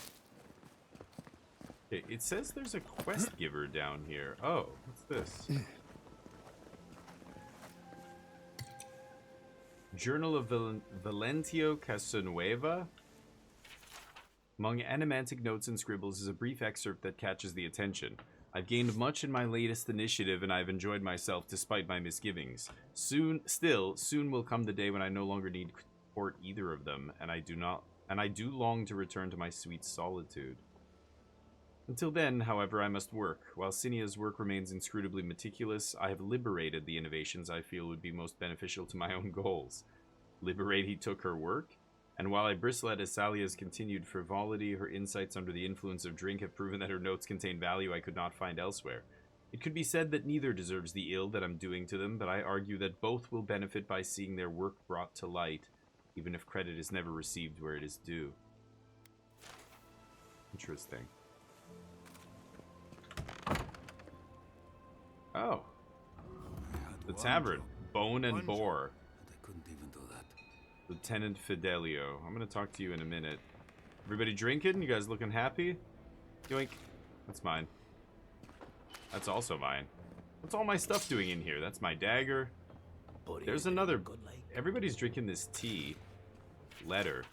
A: Okay, it says there's a quest giver down here. Oh, what's this? Journal of Valentio Casanueva. Among animantic notes and scribbles is a brief excerpt that catches the attention. I've gained much in my latest initiative, and I've enjoyed myself despite my misgivings. Soon will come the day when I no longer need support either of them, and I do long to return to my sweet solitude. Until then, however, I must work. While Sinia's work remains inscrutably meticulous, I have liberated the innovations I feel would be most beneficial to my own goals. Liberate he took her work? And while I bristle at Asalia's continued frivolity, her insights under the influence of drink have proven that her notes contain value I could not find elsewhere. It could be said that neither deserves the ill that I'm doing to them, but I argue that both will benefit by seeing their work brought to light, even if credit is never received where it is due. Interesting. Oh. The tavern. Bone and Boar.
S: I couldn't even do that.
A: Lieutenant Fidelio. I'm gonna talk to you in a minute. Everybody drinking? You guys looking happy? Yoink. That's mine. That's also mine. What's all my stuff doing in here? That's my dagger. There's another... Everybody's drinking this tea. Letter.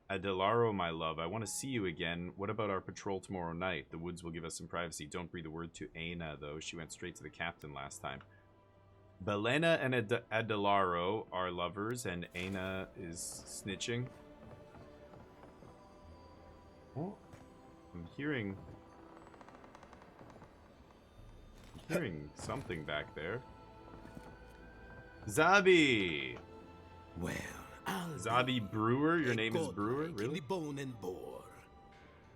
A: Adelaro, my love, I want to see you again. What about our patrol tomorrow night? The woods will give us some privacy. Don't breathe a word to Aina, though. She went straight to the captain last time. Belena and Adelaro are lovers, and Aina is snitching. Oh, I'm hearing something back there. Zabi!
T: Well,
A: Zabi Brewer? Your name is Brewer? Really?
T: The Bone and Boar.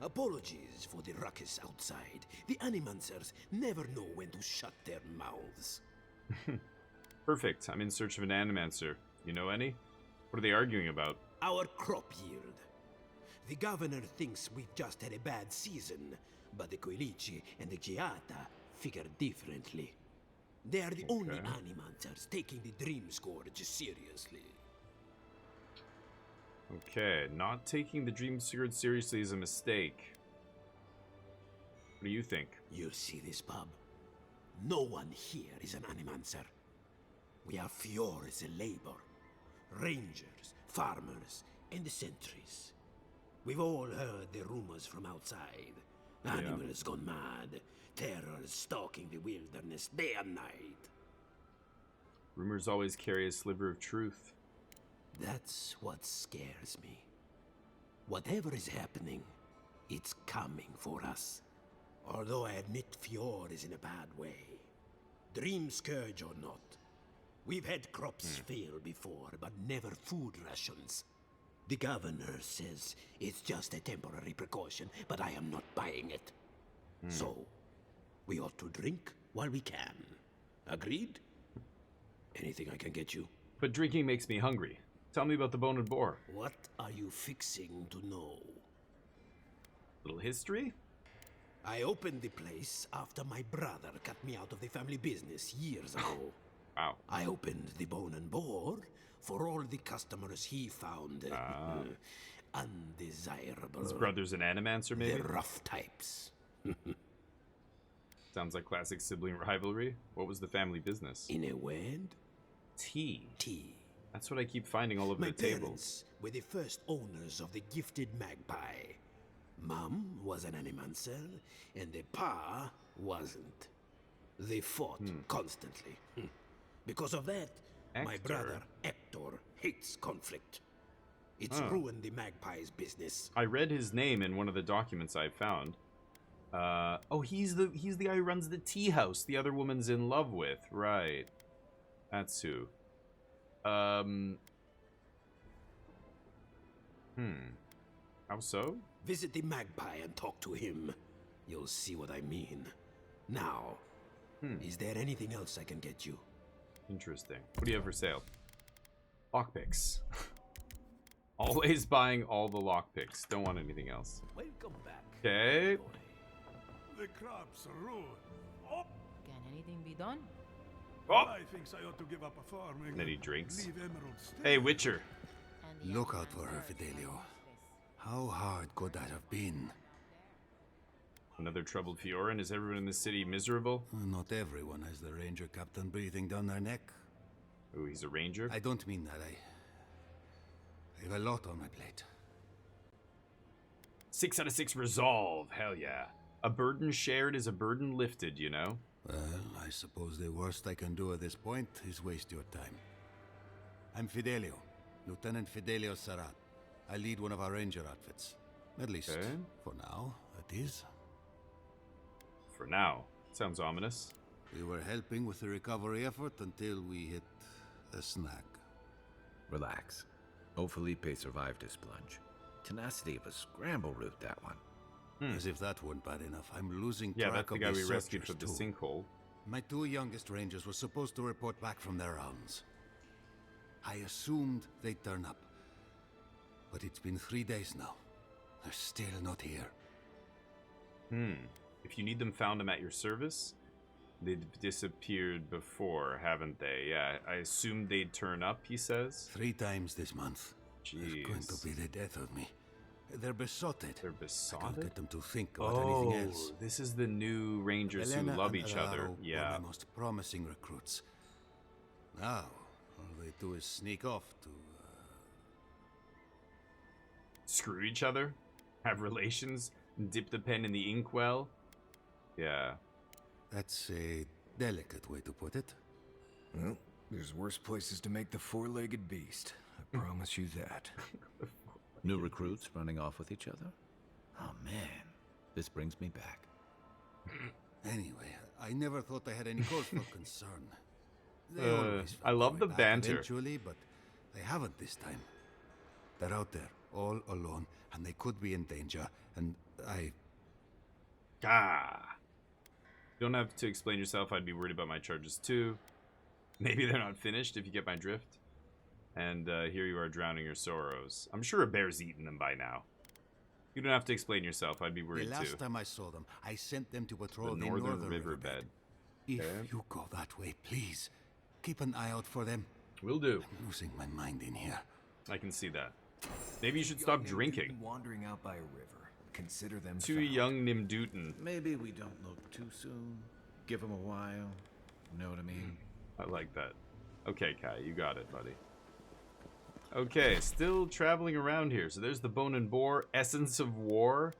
T: Apologies for the ruckus outside. The animancers never know when to shut their mouths.
A: Perfect. I'm in search of an animancer. You know any? What are they arguing about?
T: Our crop yield. The governor thinks we've just had a bad season, but the Coelici and the Giata figure differently. They are the only animancers taking the Dream Scourge seriously.
A: Okay, not taking the Dream Scourge seriously is a mistake. What do you think?
T: You see this pub? No one here is an animancer. We are Fior as a labor. Rangers, farmers, and the sentries. We've all heard the rumors from outside. Animals gone mad. Terror stalking the wilderness day and night.
A: Rumors always carry a sliver of truth.
T: That's what scares me. Whatever is happening, it's coming for us. Although I admit Fior is in a bad way. Dream Scourge or not, we've had crops fail before, but never food rations. The governor says it's just a temporary precaution, but I am not buying it. So, we ought to drink while we can. Agreed? Anything I can get you?
A: But drinking makes me hungry. Tell me about the Bone and Boar.
T: What are you fixing to know?
A: Little history?
T: I opened the place after my brother cut me out of the family business years ago.
A: Wow.
T: I opened the Bone and Boar for all the customers he found undesirable.
A: His brother's an animancer, maybe?
T: The rough types.
A: Sounds like classic sibling rivalry. What was the family business?
T: In a word?
A: Tea.
T: Tea.
A: That's what I keep finding all over
T: My
A: the tables.
T: parents were the first owners of the gifted magpie. Mom was an animancer, and the pa wasn't. They fought constantly. Because of that, my brother Hector hates conflict. It's ruined the magpie's business.
A: I read his name in one of the documents I found. Oh, he's the guy who runs the tea house the other woman's in love with. Right. That's who. How so?
T: Visit the magpie and talk to him. You'll see what I mean. Now, is there anything else I can get you?
A: Interesting. What do you have for sale? Lockpicks. Always buying all the lockpicks. Don't want anything else.
O: Welcome back.
A: Okay.
B: The crops are ruined. Oh.
P: Can anything be done?
A: Oh.
B: I think I ought to give up a farming.
A: And then he drinks.
B: Leave Emerald Stare.
A: Hey, Witcher.
T: Look out for her, Fidelio. How hard could that have been?
A: Another troubled Fior, and is everyone in the city miserable?
E: Not everyone has the ranger captain breathing down their neck.
A: Oh, he's a ranger?
E: I don't mean that. I have a lot on my plate.
A: 6 out of 6 resolve. Hell yeah. A burden shared is a burden lifted, you know?
E: Well, I suppose the worst I can do at this point is waste your time. I'm Fidelio, Lieutenant Fidelio Sarat. I lead one of our ranger outfits. At least, for now, it is.
A: For now. Sounds ominous.
E: We were helping with the recovery effort until we hit a snag. Relax. Old Felipe survived his plunge. Tenacity of a scramble route, that one. As if that weren't bad enough, I'm losing track of the
A: that's the guy we rescued from the sinkhole.
E: My 2 youngest rangers were supposed to report back from their rounds. I assumed they'd turn up. But it's been 3 days now. They're still not here.
A: If you need them, found them at your service. They've disappeared before, haven't they? Yeah, I assumed they'd turn up, he says.
E: 3 times this month.
A: Jeez.
E: It's going to be the death of me. They're besotted.
A: They're besotted?
E: I can't get them to think about anything else.
A: This is the new rangers
E: Elena
A: who love
E: and
A: each other.
E: Alvaro
A: Yeah.
E: were my most promising recruits. Now, all they do is sneak off to...
A: Screw each other? Have relations? Dip the pen in the inkwell? Yeah.
E: That's a delicate way to put it.
I: Well, there's worse places to make the four-legged beast. I promise you that.
E: New recruits running off with each other? Oh man, this brings me back. Anyway, I never thought I had any cause for concern. They always
A: I love the
E: back
A: banter.
E: eventually, but they haven't this time. They're out there, all alone, and they could be in danger, and I...
A: You don't have to explain yourself. I'd be worried about my charges too. Maybe they're not finished, if you get my drift. And here you are drowning your sorrows. I'm sure a bear's eaten them by now. You don't have to explain yourself. I'd be worried
E: The
A: too.
E: last time I saw them, I sent them to patrol
A: The
E: the
A: northern
E: northern
A: riverbed.
E: If you go that way, please, keep an eye out for them.
A: Will do.
E: I'm losing my mind in here.
A: I can see that. Maybe you should stop drinking.
I: Wandering out by a river. Consider them
A: Too
I: found.
A: young Nimdutin.
E: Maybe we don't look too soon. Give them a while. You know what I mean?
A: I like that. Okay, Kai, you got it, buddy. Okay, still traveling around here. So there's the Bone and Boar, Essence of War.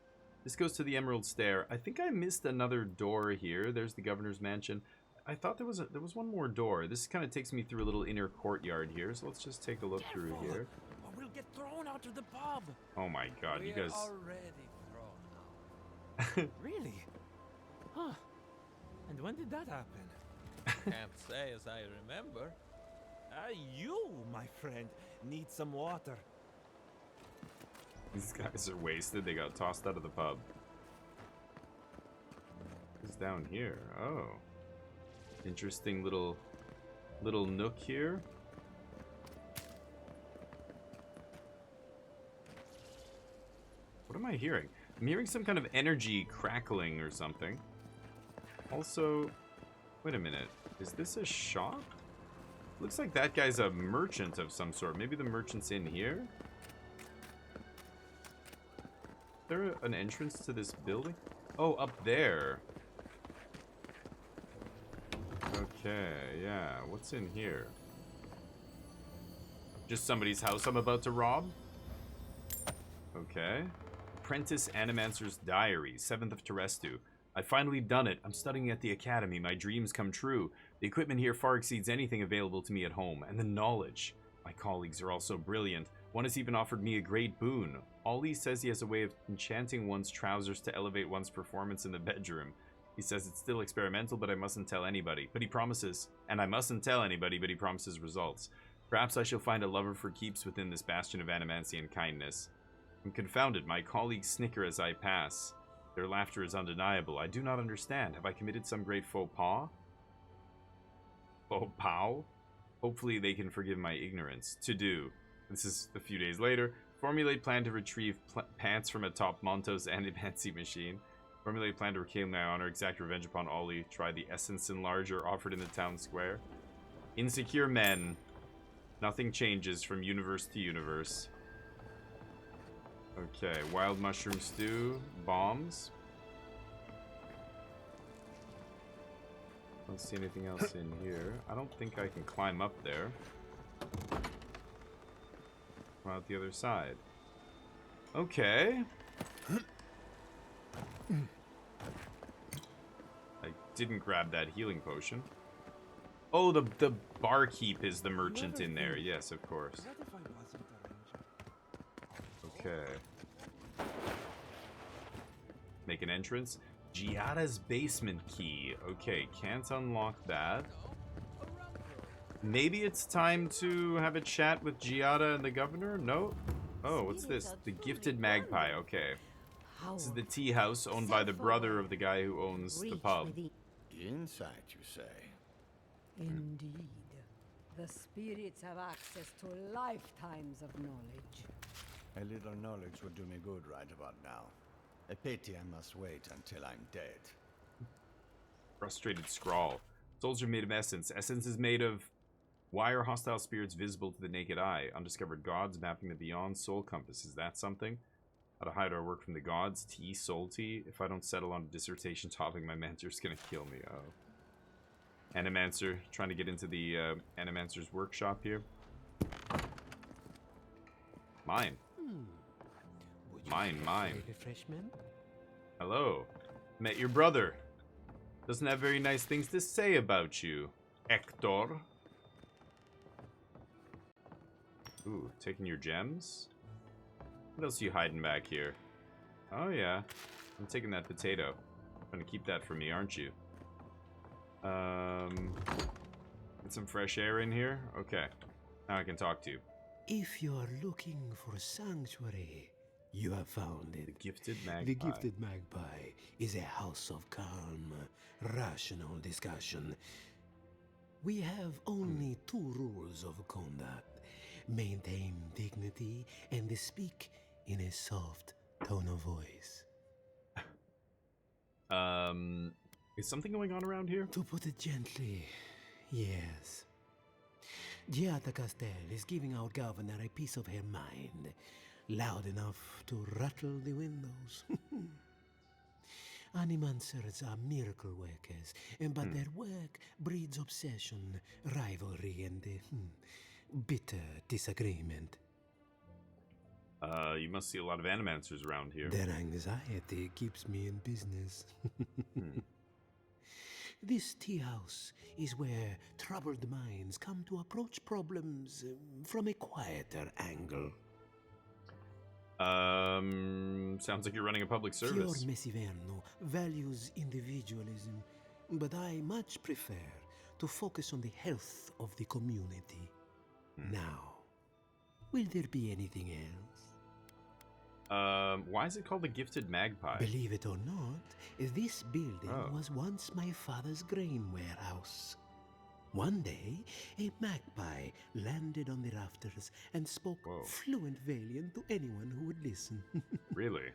A: This goes to the Emerald Stair. I think I missed another door here. There's the Governor's Mansion. I thought there was one more door. This kind of takes me through a little inner courtyard here. So let's just take a look through here.
O: Or we'll get thrown out of the pub.
A: Oh my God, you guys.
O: already thrown out. Really? Huh. And when did that happen? Can't say as I remember. You, my friend, need some water.
A: These guys are wasted. They got tossed out of the pub. Who's down here? Oh. Interesting little nook here. What am I hearing? I'm hearing some kind of energy crackling or something. Also, wait a minute. Is this a shop? Looks like that guy's a merchant of some sort. Maybe the merchant's in here? Is there an entrance to this building? Oh, up there. Okay, yeah. What's in here? Just somebody's house I'm about to rob? Okay. Apprentice Animancer's Diary, 7th of Terestu. I've finally done it. I'm studying at the academy. My dreams come true. The equipment here far exceeds anything available to me at home. And the knowledge. My colleagues are also brilliant. One has even offered me a great boon. Ollie says he has a way of enchanting one's trousers to elevate one's performance in the bedroom. He says it's still experimental, but I mustn't tell anybody. But he promises. And I mustn't tell anybody, but he promises results. Perhaps I shall find a lover for keeps within this bastion of animancy and kindness. I'm confounded. My colleagues snicker as I pass. Their laughter is undeniable. I do not understand. Have I committed some great faux pas? Faux pas? Hopefully they can forgive my ignorance. To do. This is a few days later. Formulate plan to retrieve pants from atop Monto's animancy machine. Formulate plan to reclaim my honor. Exact revenge upon Ollie. Try the essence enlarger offered in the town square. Insecure men. Nothing changes from universe to universe. Okay, wild mushroom stew, bombs. Don't see anything else in here. I don't think I can climb up there. Come out the other side. Okay. I didn't grab that healing potion. Oh, the barkeep is the merchant in there. Yes, of course. Okay. Make an entrance. Giada's basement key. Okay, can't unlock that. Maybe it's time to have a chat with Giada and the governor? No? Oh, what's this? The Gifted Magpie. Okay. This is the tea house owned by the brother of the guy who owns the pub.
L: Insight, you say?
S: Indeed. The spirits have access to lifetimes of knowledge.
L: A little knowledge would do me good right about now. A pity I must wait until I'm dead.
A: Frustrated scrawl. Soldier made of essence. Essence is made of... Why are hostile spirits visible to the naked eye? Undiscovered gods mapping the beyond. Soul compass. Is that something? How to hide our work from the gods. Tea, soul tea. If I don't settle on a dissertation topic, my mentor's gonna kill me. Oh. Animancer. Trying to get into the Animancer's workshop here. Mine. Mine.
T: Refreshment?
A: Hello. Met your brother. Doesn't have very nice things to say about you, Hector. Ooh, taking your gems? What else are you hiding back here? Oh yeah, I'm taking that potato. Gonna keep that for me, aren't you? Get some fresh air in here? Okay, now I can talk to you.
T: If you're looking for sanctuary, you have found it.
A: The Gifted Magpie.
T: The Gifted Magpie is a house of calm, rational discussion. We have only two rules of conduct. Maintain dignity and speak in a soft tone of voice.
A: Is something going on around here?
T: To put it gently, yes. Giada Castel is giving our governor a piece of her mind, loud enough to rattle the windows. Animancers are miracle workers, but their work breeds obsession, rivalry, and bitter disagreement.
A: You must see a lot of Animancers around here.
T: Their anxiety keeps me in business. This tea house is where troubled minds come to approach problems from a quieter angle.
A: Sounds like you're running a public service.
T: Fior Iverno values individualism, but I much prefer to focus on the health of the community. Now, will there be anything else?
A: Why is it called the Gifted Magpie?
T: Believe it or not, this building was once my father's grain warehouse. One day, a magpie landed on the rafters and spoke fluent Valian to anyone who would listen.
A: Really?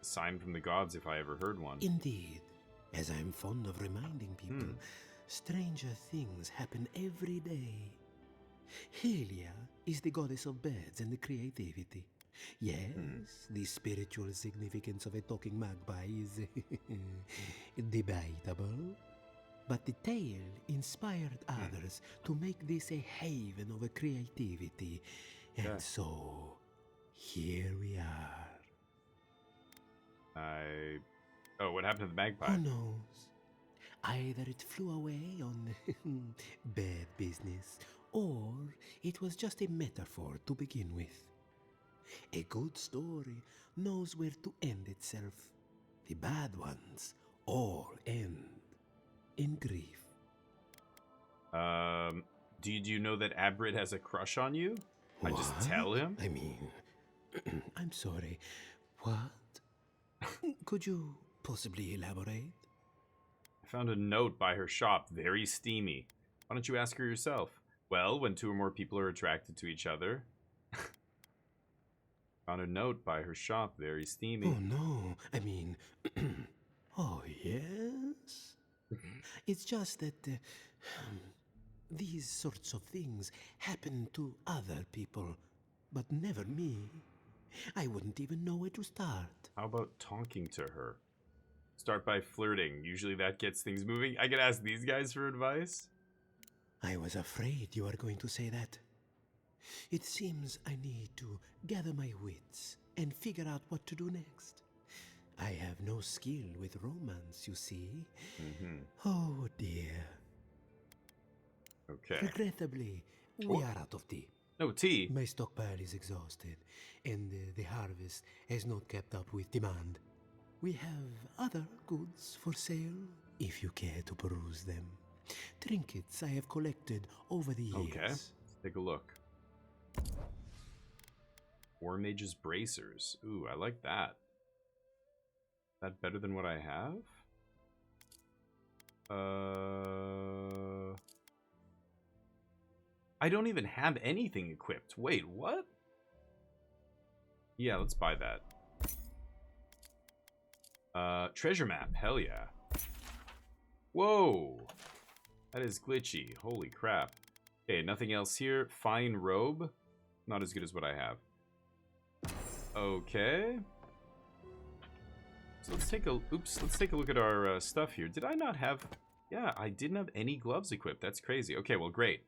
A: A sign from the gods if I ever heard one.
T: Indeed. As I'm fond of reminding people, stranger things happen every day. Helia is the goddess of birds and creativity. Yes, the spiritual significance of a talking magpie is debatable. But the tale inspired others to make this a haven of creativity. And so, here we are.
A: Oh, what happened to the magpie?
T: Who knows? Either it flew away on bad business, or it was just a metaphor to begin with. A good story knows where to end itself. The bad ones all end in grief.
A: Did you know that Abrit has a crush on you? I just tell him?
T: I mean, I'm sorry. What? Could you possibly elaborate?
A: I found a note by her shop, very steamy. Why don't you ask her yourself? Well, when two or more people are attracted to each other. Found a note by her shop, very steamy.
T: Oh no, I mean, oh yes? It's just that these sorts of things happen to other people, but never me. I wouldn't even know where to start.
A: How about talking to her? Start by flirting. Usually that gets things moving. I could ask these guys for advice.
T: I was afraid you were going to say that. It seems I need to gather my wits and figure out what to do next. I have no skill with romance, you see. Oh dear.
A: Okay.
T: Regrettably, we are out of tea.
A: No tea?
T: My stockpile is exhausted, and the harvest has not kept up with demand. We have other goods for sale, if you care to peruse them. Trinkets I have collected over the years.
A: Okay, let's take a look. War Mage's Bracers. Ooh, I like that. Is that better than what I have? I don't even have anything equipped. Wait, what? Yeah, let's buy that. Treasure map. Hell yeah. Whoa. That is glitchy. Holy crap. Okay, nothing else here. Fine robe. Not as good as what I have. Okay. So let's take a look at our stuff here. Did I not have... Yeah, I didn't have any gloves equipped. That's crazy. Okay, well, great.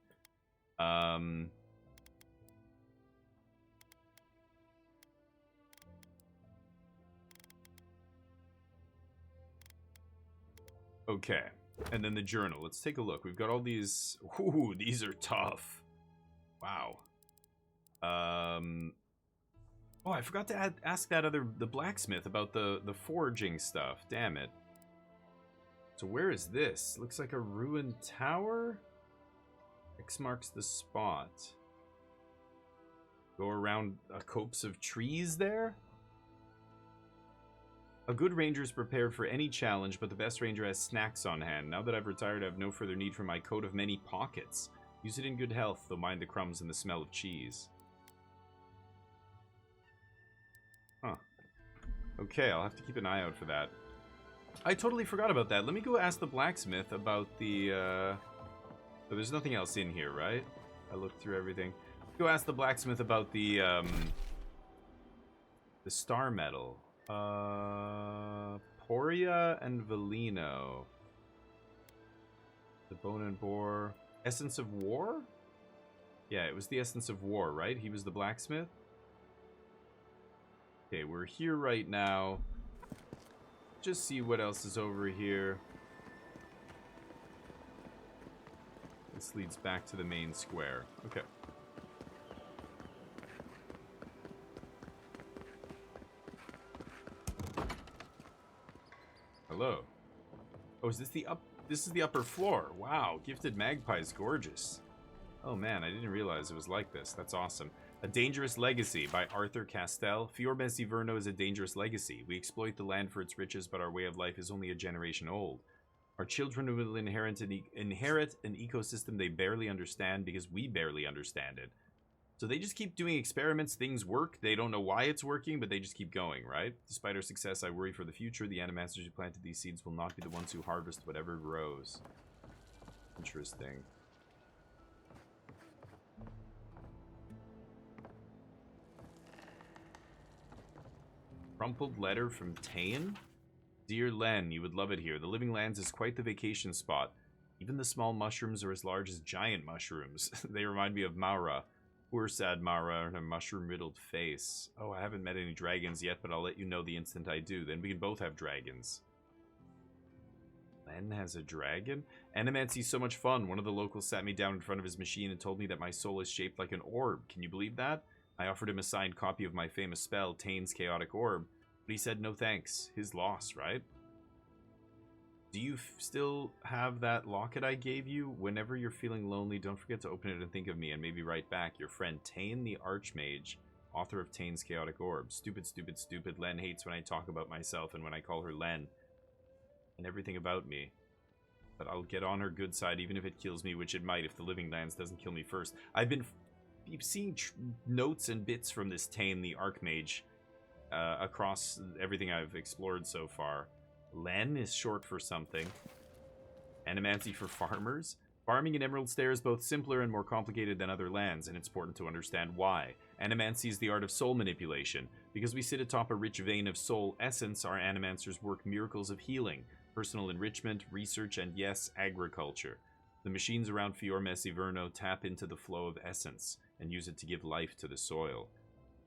A: Okay. And then the journal. Let's take a look. We've got all these... Ooh, these are tough. Wow. Oh, I forgot to ask the blacksmith about the forging stuff. Damn it. So where is this? Looks like a ruined tower? X marks the spot. Go around a copse of trees there? A good ranger is prepared for any challenge, but the best ranger has snacks on hand. Now that I've retired, I have no further need for my coat of many pockets. Use it in good health, though mind the crumbs and the smell of cheese. Huh. Okay, I'll have to keep an eye out for that. I totally forgot about that. Let me go ask the blacksmith about the, oh, there's nothing else in here, right? I looked through everything. Go ask the blacksmith about the star metal. Poria and Velino. The bone and boar. Essence of War? Yeah, it was the Essence of War, right? He was the blacksmith? Okay, we're here right now. Just see what else is over here. This leads back to the main square. Okay. Hello. Oh, is this the this is the upper floor. Wow, Gifted Magpie's gorgeous. Oh man, I didn't realize it was like this. That's awesome. A Dangerous Legacy by Arthur Castell. Fior Iverno is a dangerous legacy. We exploit the land for its riches, but our way of life is only a generation old. Our children will inherit an ecosystem they barely understand because we barely understand it. So they just keep doing experiments, things work, they don't know why it's working, but they just keep going, right? Despite our success, I worry for the future. The animasters who planted these seeds will not be the ones who harvest whatever grows. Interesting. Crumpled letter from Tane? Dear Len, you would love it here. The Living Lands is quite the vacation spot. Even the small mushrooms are as large as giant mushrooms. They remind me of Mara. Poor sad Mara and her mushroom-riddled face. Oh, I haven't met any dragons yet, but I'll let you know the instant I do. Then we can both have dragons. Len has a dragon? Animancy's so much fun. One of the locals sat me down in front of his machine and told me that my soul is shaped like an orb. Can you believe that? I offered him a signed copy of my famous spell, Tane's Chaotic Orb, but he said no thanks. His loss, right? Do you still have that locket I gave you? Whenever you're feeling lonely, don't forget to open it and think of me, and maybe write back. Your friend Tane the Archmage, author of Tane's Chaotic Orb. Stupid, stupid, stupid. Len hates when I talk about myself and when I call her Len. And everything about me. But I'll get on her good side even if it kills me, which it might if the living lands doesn't kill me first. I've been seeing notes and bits from this Tane the Archmage across everything I've explored so far. Len is short for something. Animancy for farmers? Farming in Emerald Stair is both simpler and more complicated than other lands, and it's important to understand why. Animancy is the art of soul manipulation. Because we sit atop a rich vein of soul essence, our animancers work miracles of healing, personal enrichment, research, and yes, agriculture. The machines around Fior Iverno tap into the flow of essence and use it to give life to the soil.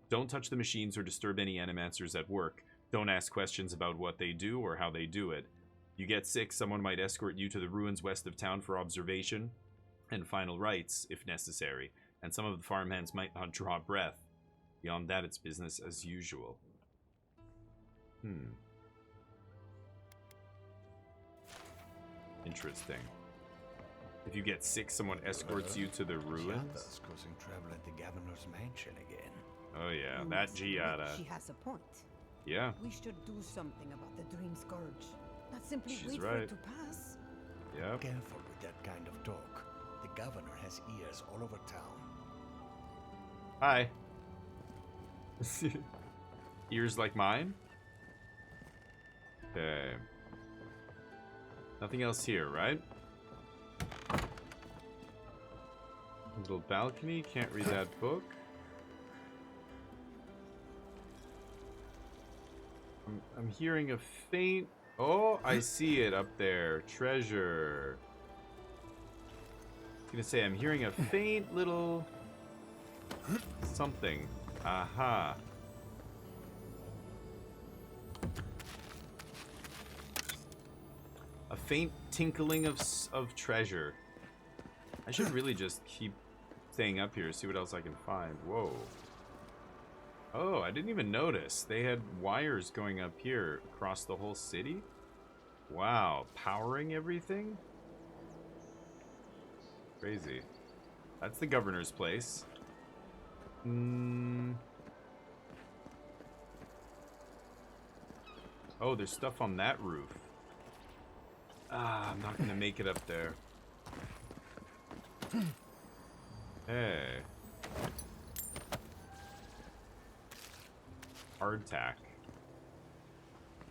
A: Don't touch the machines or disturb any animancers at work. Don't ask questions about what they do or how they do it. You get sick, someone might escort you to the ruins west of town for observation and final rites, if necessary, and some of the farmhands might not draw breath. Beyond that, it's business as usual. Interesting. If you get sick, someone escorts you to the ruins?
L: Causing trouble at the governor's mansion again.
A: Oh yeah, that Giada.
U: She has a point.
A: Yeah.
U: We should do something about the Dream Scourge. Not simply
A: She's
U: wait for
A: right.
U: it to pass.
A: Yep.
L: Careful with that kind of talk. The governor has ears all over town.
A: Hi. Ears like mine? Okay. Nothing else here, right? Little balcony, can't read that book. I'm hearing a faint... Oh, I see it up there. Treasure. I was gonna say, I'm hearing a faint little... something. Aha. A faint tinkling of treasure. I should really just keep staying up here, see what else I can find. Whoa. Oh, I didn't even notice. They had wires going up here across the whole city? Wow, powering everything? Crazy. That's the governor's place. Oh, there's stuff on that roof. Ah, I'm not gonna make it up there. Hey. Hardtack.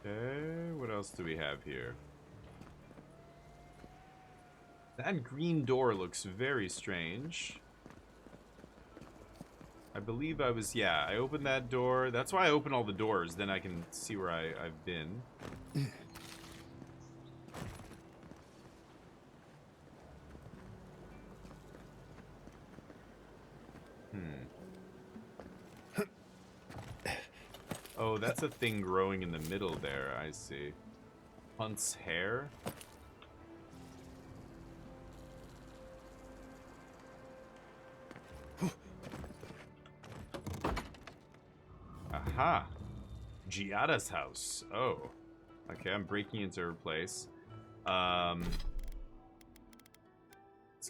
A: Okay, what else do we have here? That green door looks very strange. I believe I was, yeah, I opened that door. That's why I open all the doors, then I can see where I've been. Oh, that's a thing growing in the middle there, I see. Hunt's hair? Aha! Giada's house. Oh. Okay, I'm breaking into her place. Let's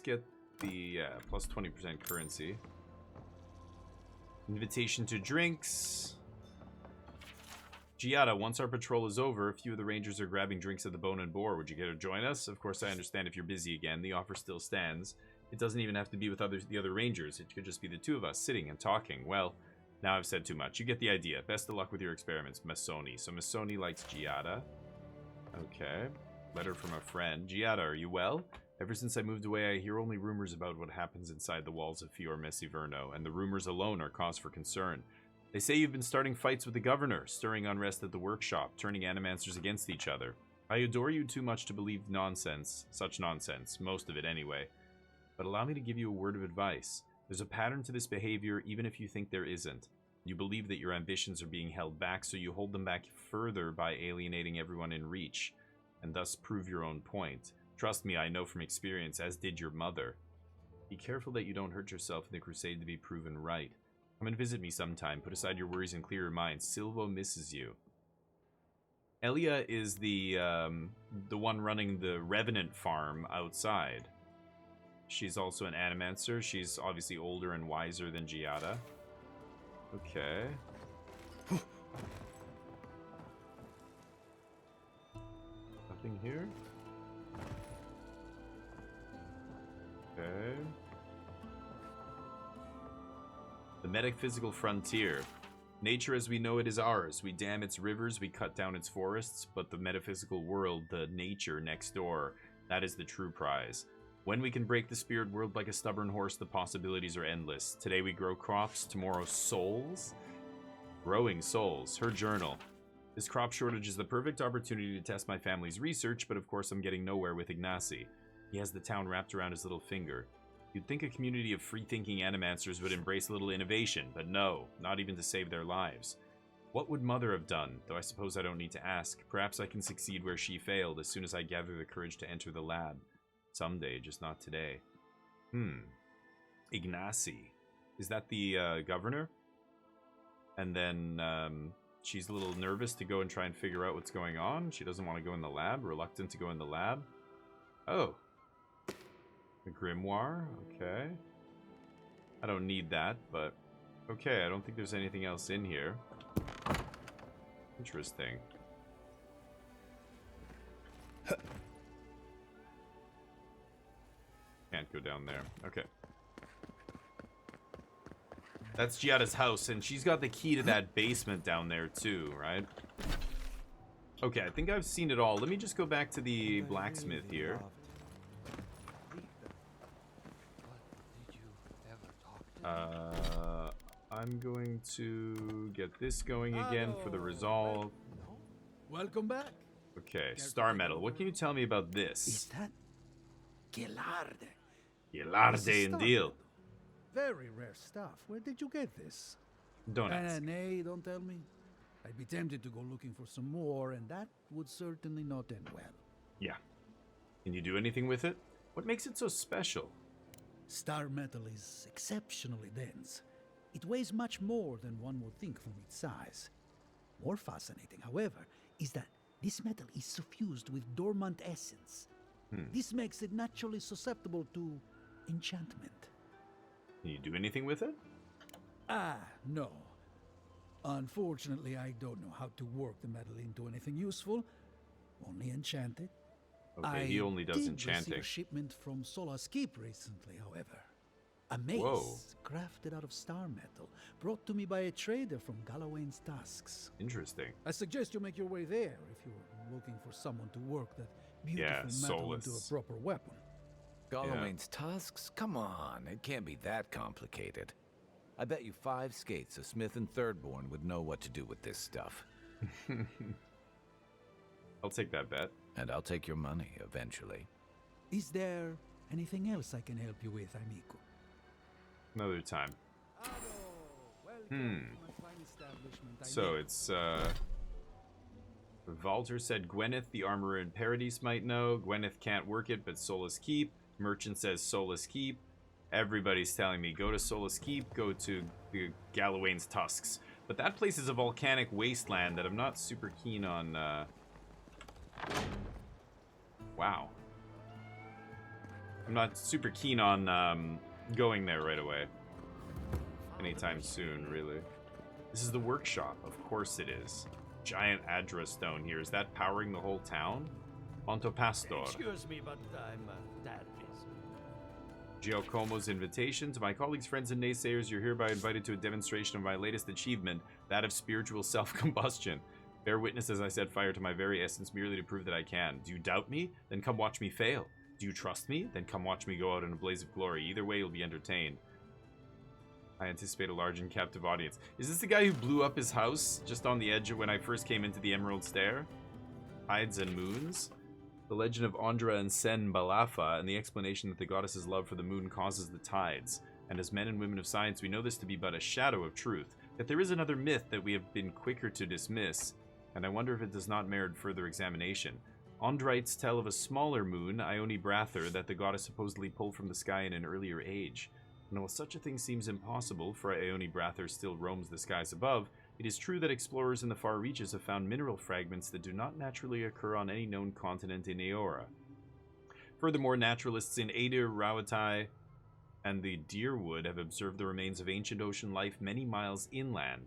A: get the plus 20% currency. Invitation to drinks. Giada, once our patrol is over, a few of the rangers are grabbing drinks at the Bone and Boar. Would you care to join us? Of course, I understand if you're busy again. The offer still stands. It doesn't even have to be with the other rangers. It could just be the two of us sitting and talking. Well, now I've said too much. You get the idea. Best of luck with your experiments, Masoni. So Masoni likes Giada. Okay. Letter from a friend. Giada, are you well? Ever since I moved away, I hear only rumors about what happens inside the walls of Fior Iverno, and the rumors alone are cause for concern. They say you've been starting fights with the governor, stirring unrest at the workshop, turning animancers against each other. I adore you too much to believe nonsense, such nonsense, most of it anyway. But allow me to give you a word of advice. There's a pattern to this behavior even if you think there isn't. You believe that your ambitions are being held back, so you hold them back further by alienating everyone in reach, and thus prove your own point. Trust me, I know from experience, as did your mother. Be careful that you don't hurt yourself in the crusade to be proven right. Come and visit me sometime. Put aside your worries and clear your mind. Silvo misses you. Elia is the one running the Revenant farm outside. She's also an animancer. She's obviously older and wiser than Giada. Okay. Nothing here? Okay. The metaphysical frontier. Nature as we know it is ours. We dam its rivers, we cut down its forests, but the metaphysical world, the nature next door, that is the true prize. When we can break the spirit world like a stubborn horse, the possibilities are endless. Today we grow crops, tomorrow souls? Growing souls. Her journal. This crop shortage is the perfect opportunity to test my family's research, but of course I'm getting nowhere with Ignacy. He has the town wrapped around his little finger. You'd think a community of free-thinking animancers would embrace a little innovation, but no, not even to save their lives. What would Mother have done? Though I suppose I don't need to ask. Perhaps I can succeed where she failed as soon as I gather the courage to enter the lab. Someday, just not today. Ignacy. Is that the governor? And then she's a little nervous to go and try and figure out what's going on. She doesn't want to go in the lab, reluctant to go in the lab. Oh. The grimoire, okay. I don't need that, but okay, I don't think there's anything else in here. Interesting. Can't go down there. Okay. That's Giada's house, and she's got the key to that basement down there too, right? Okay, I think I've seen it all. Let me just go back to the blacksmith here. I'm going to get this going again for the resolve.
G: Welcome back.
A: Okay, star metal. What can you tell me about this?
G: Is that Gelarde?
A: Gelarde indeed.
G: Very rare stuff. Where did you get this?
A: Don't ask.
G: Nay, don't tell me. I'd be tempted to go looking for some more, and that would certainly not end well.
A: Yeah. Can you do anything with it? What makes it so special?
G: Star metal is exceptionally dense. It weighs much more than one would think from its size. More fascinating, however, is that this metal is suffused with dormant essence. This makes it naturally susceptible to enchantment.
A: Can you do anything with it?
G: No. Unfortunately, I don't know how to work the metal into anything useful. Only enchant it.
A: Okay, he only does enchanting.
G: I did receive a shipment from Solace Keep recently, however. A mace crafted out of star metal, brought to me by a trader from Galloway's Tusks.
A: Interesting.
G: I suggest you make your way there if you're looking for someone to work that beautiful metal into a proper weapon.
E: Galloway's Tusks? Come on, it can't be that complicated. I bet you 5 skates a Smith and Thirdborn would know what to do with this stuff.
A: I'll take that bet.
E: And I'll take your money, eventually.
G: Is there anything else I can help you with, amigo?
A: Another time. So it's, Valter said Gwyneth, the armorer in Paradise, might know. Gwyneth can't work it, but Solace Keep. Merchant says Solace Keep. Everybody's telling me, go to Solace Keep, go to the Galloway's Tusks. But that place is a volcanic wasteland that I'm not super keen on, Wow. I'm not super keen on, going there right away. Anytime soon, really. This is the workshop. Of course it is. Giant Adra stone here. Is that powering the whole town? Ponto Pastor.
L: Excuse me, but I'm that busy.
A: Giacomo's invitation. To my colleagues, friends, and naysayers, you're hereby invited to a demonstration of my latest achievement, that of spiritual self-combustion. Bear witness as I set fire to my very essence merely to prove that I can. Do you doubt me? Then come watch me fail. Do you trust me? Then come watch me go out in a blaze of glory. Either way, you'll be entertained. I anticipate a large and captive audience. Is this the guy who blew up his house just on the edge of when I first came into the Emerald Stair? Tides and moons? The legend of Andra and Sen Balafa, and the explanation that the goddess's love for the moon causes the tides. And as men and women of science, we know this to be but a shadow of truth, that there is another myth that we have been quicker to dismiss, and I wonder if it does not merit further examination. Andrites tell of a smaller moon, Ione Brather, that the goddess supposedly pulled from the sky in an earlier age. And while such a thing seems impossible, for Ione Brather still roams the skies above, it is true that explorers in the far reaches have found mineral fragments that do not naturally occur on any known continent in Eora. Furthermore, naturalists in Adir, Rauatai, and the Deerwood have observed the remains of ancient ocean life many miles inland.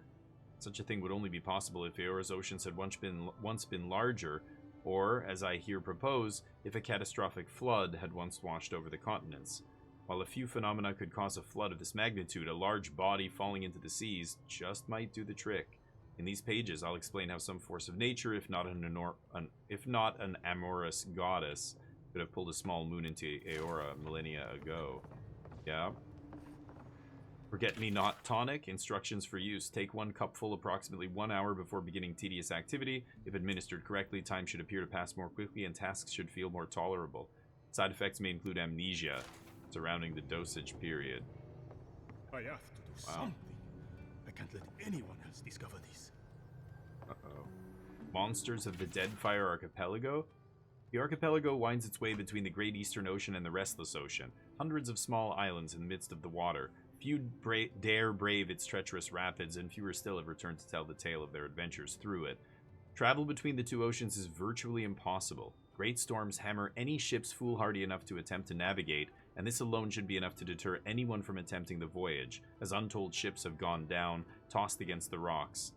A: Such a thing would only be possible if Eora's oceans had once been larger, or, as I here propose, if a catastrophic flood had once washed over the continents. While a few phenomena could cause a flood of this magnitude, a large body falling into the seas just might do the trick. In these pages, I'll explain how some force of nature, if not an amorous goddess, could have pulled a small moon into Eora millennia ago. Yeah. Forget-me-not tonic. Instructions for use. Take 1 cupful approximately 1 hour before beginning tedious activity. If administered correctly, time should appear to pass more quickly and tasks should feel more tolerable. Side effects may include amnesia surrounding the dosage period.
B: I have to do something. I can't let anyone else discover this.
A: Uh-oh. Monsters of the Deadfire Archipelago? The archipelago winds its way between the Great Eastern Ocean and the Restless Ocean. Hundreds of small islands in the midst of the water. Few dare brave its treacherous rapids, and fewer still have returned to tell the tale of their adventures through it. Travel between the two oceans is virtually impossible. Great storms hammer any ships foolhardy enough to attempt to navigate, and this alone should be enough to deter anyone from attempting the voyage, as untold ships have gone down, tossed against the rocks.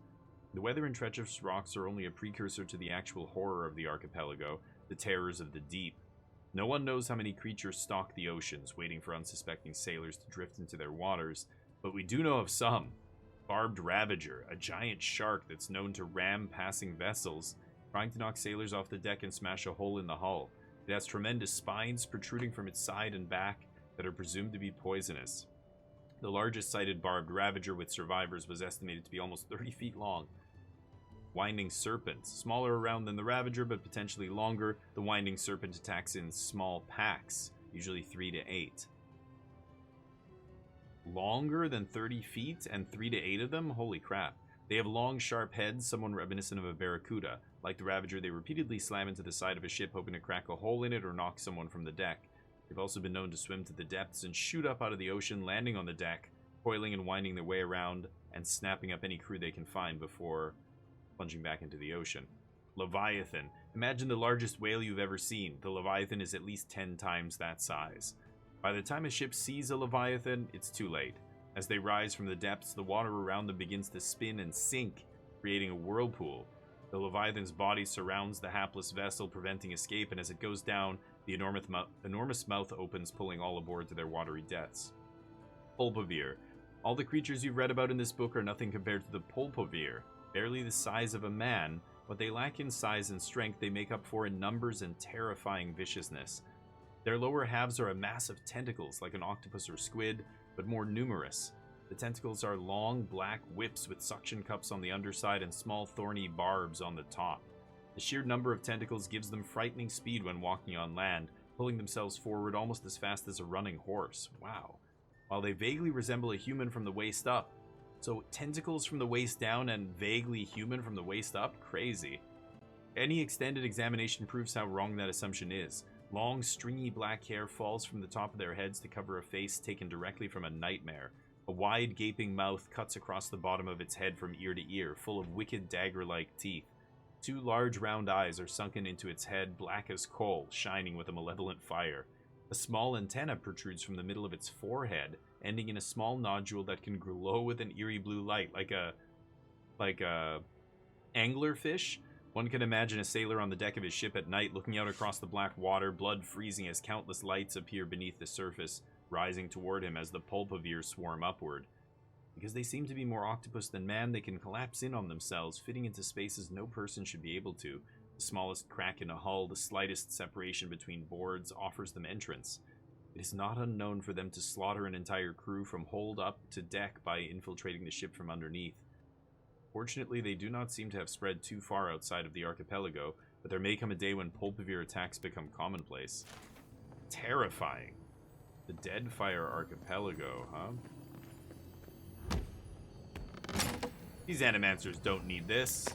A: The weather and treacherous rocks are only a precursor to the actual horror of the archipelago, the terrors of the deep. No one knows how many creatures stalk the oceans, waiting for unsuspecting sailors to drift into their waters, but we do know of some. Barbed Ravager, a giant shark that's known to ram passing vessels, trying to knock sailors off the deck and smash a hole in the hull. It has tremendous spines protruding from its side and back that are presumed to be poisonous. The largest sighted Barbed Ravager with survivors was estimated to be almost 30 feet long. Winding Serpent, smaller around than the Ravager but potentially longer, the Winding Serpent attacks in small packs, usually 3 to 8. Longer than 30 feet and 3 to 8 of them? Holy crap. They have long, sharp heads, somewhat reminiscent of a barracuda. Like the Ravager, they repeatedly slam into the side of a ship hoping to crack a hole in it or knock someone from the deck. They've also been known to swim to the depths and shoot up out of the ocean, landing on the deck, coiling and winding their way around, and snapping up any crew they can find before plunging back into the ocean. Leviathan. Imagine the largest whale you've ever seen. The Leviathan is at least 10 times that size. By the time a ship sees a Leviathan, it's too late. As they rise from the depths, the water around them begins to spin and sink, creating a whirlpool. The Leviathan's body surrounds the hapless vessel, preventing escape, and as it goes down, the enormous mouth opens, pulling all aboard to their watery deaths. Pulpavir. All the creatures you've read about in this book are nothing compared to the Pulpavir. Barely the size of a man, what they lack in size and strength they make up for in numbers and terrifying viciousness. Their lower halves are a mass of tentacles like an octopus or squid, but more numerous. The tentacles are long, black whips with suction cups on the underside and small thorny barbs on the top. The sheer number of tentacles gives them frightening speed when walking on land, pulling themselves forward almost as fast as a running horse. Wow. While they vaguely resemble a human from the waist up. So tentacles from the waist down and vaguely human from the waist up? Crazy. Any extended examination proves how wrong that assumption is. Long, stringy black hair falls from the top of their heads to cover a face taken directly from a nightmare. A wide, gaping mouth cuts across the bottom of its head from ear to ear, full of wicked dagger-like teeth. 2 large round eyes are sunken into its head, black as coal, shining with a malevolent fire. A small antenna protrudes from the middle of its forehead, ending in a small nodule that can glow with an eerie blue light, like a anglerfish. One can imagine a sailor on the deck of his ship at night, looking out across the black water, blood freezing as countless lights appear beneath the surface, rising toward him as the Pulpavir swarm upward. Because they seem to be more octopus than man, they can collapse in on themselves, fitting into spaces no person should be able to. The smallest crack in a hull, the slightest separation between boards, offers them entrance. It is not unknown for them to slaughter an entire crew from hold up to deck by infiltrating the ship from underneath. Fortunately, they do not seem to have spread too far outside of the archipelago, but there may come a day when pulpivir attacks become commonplace. Terrifying. The Deadfire Archipelago, huh? These animancers don't need this.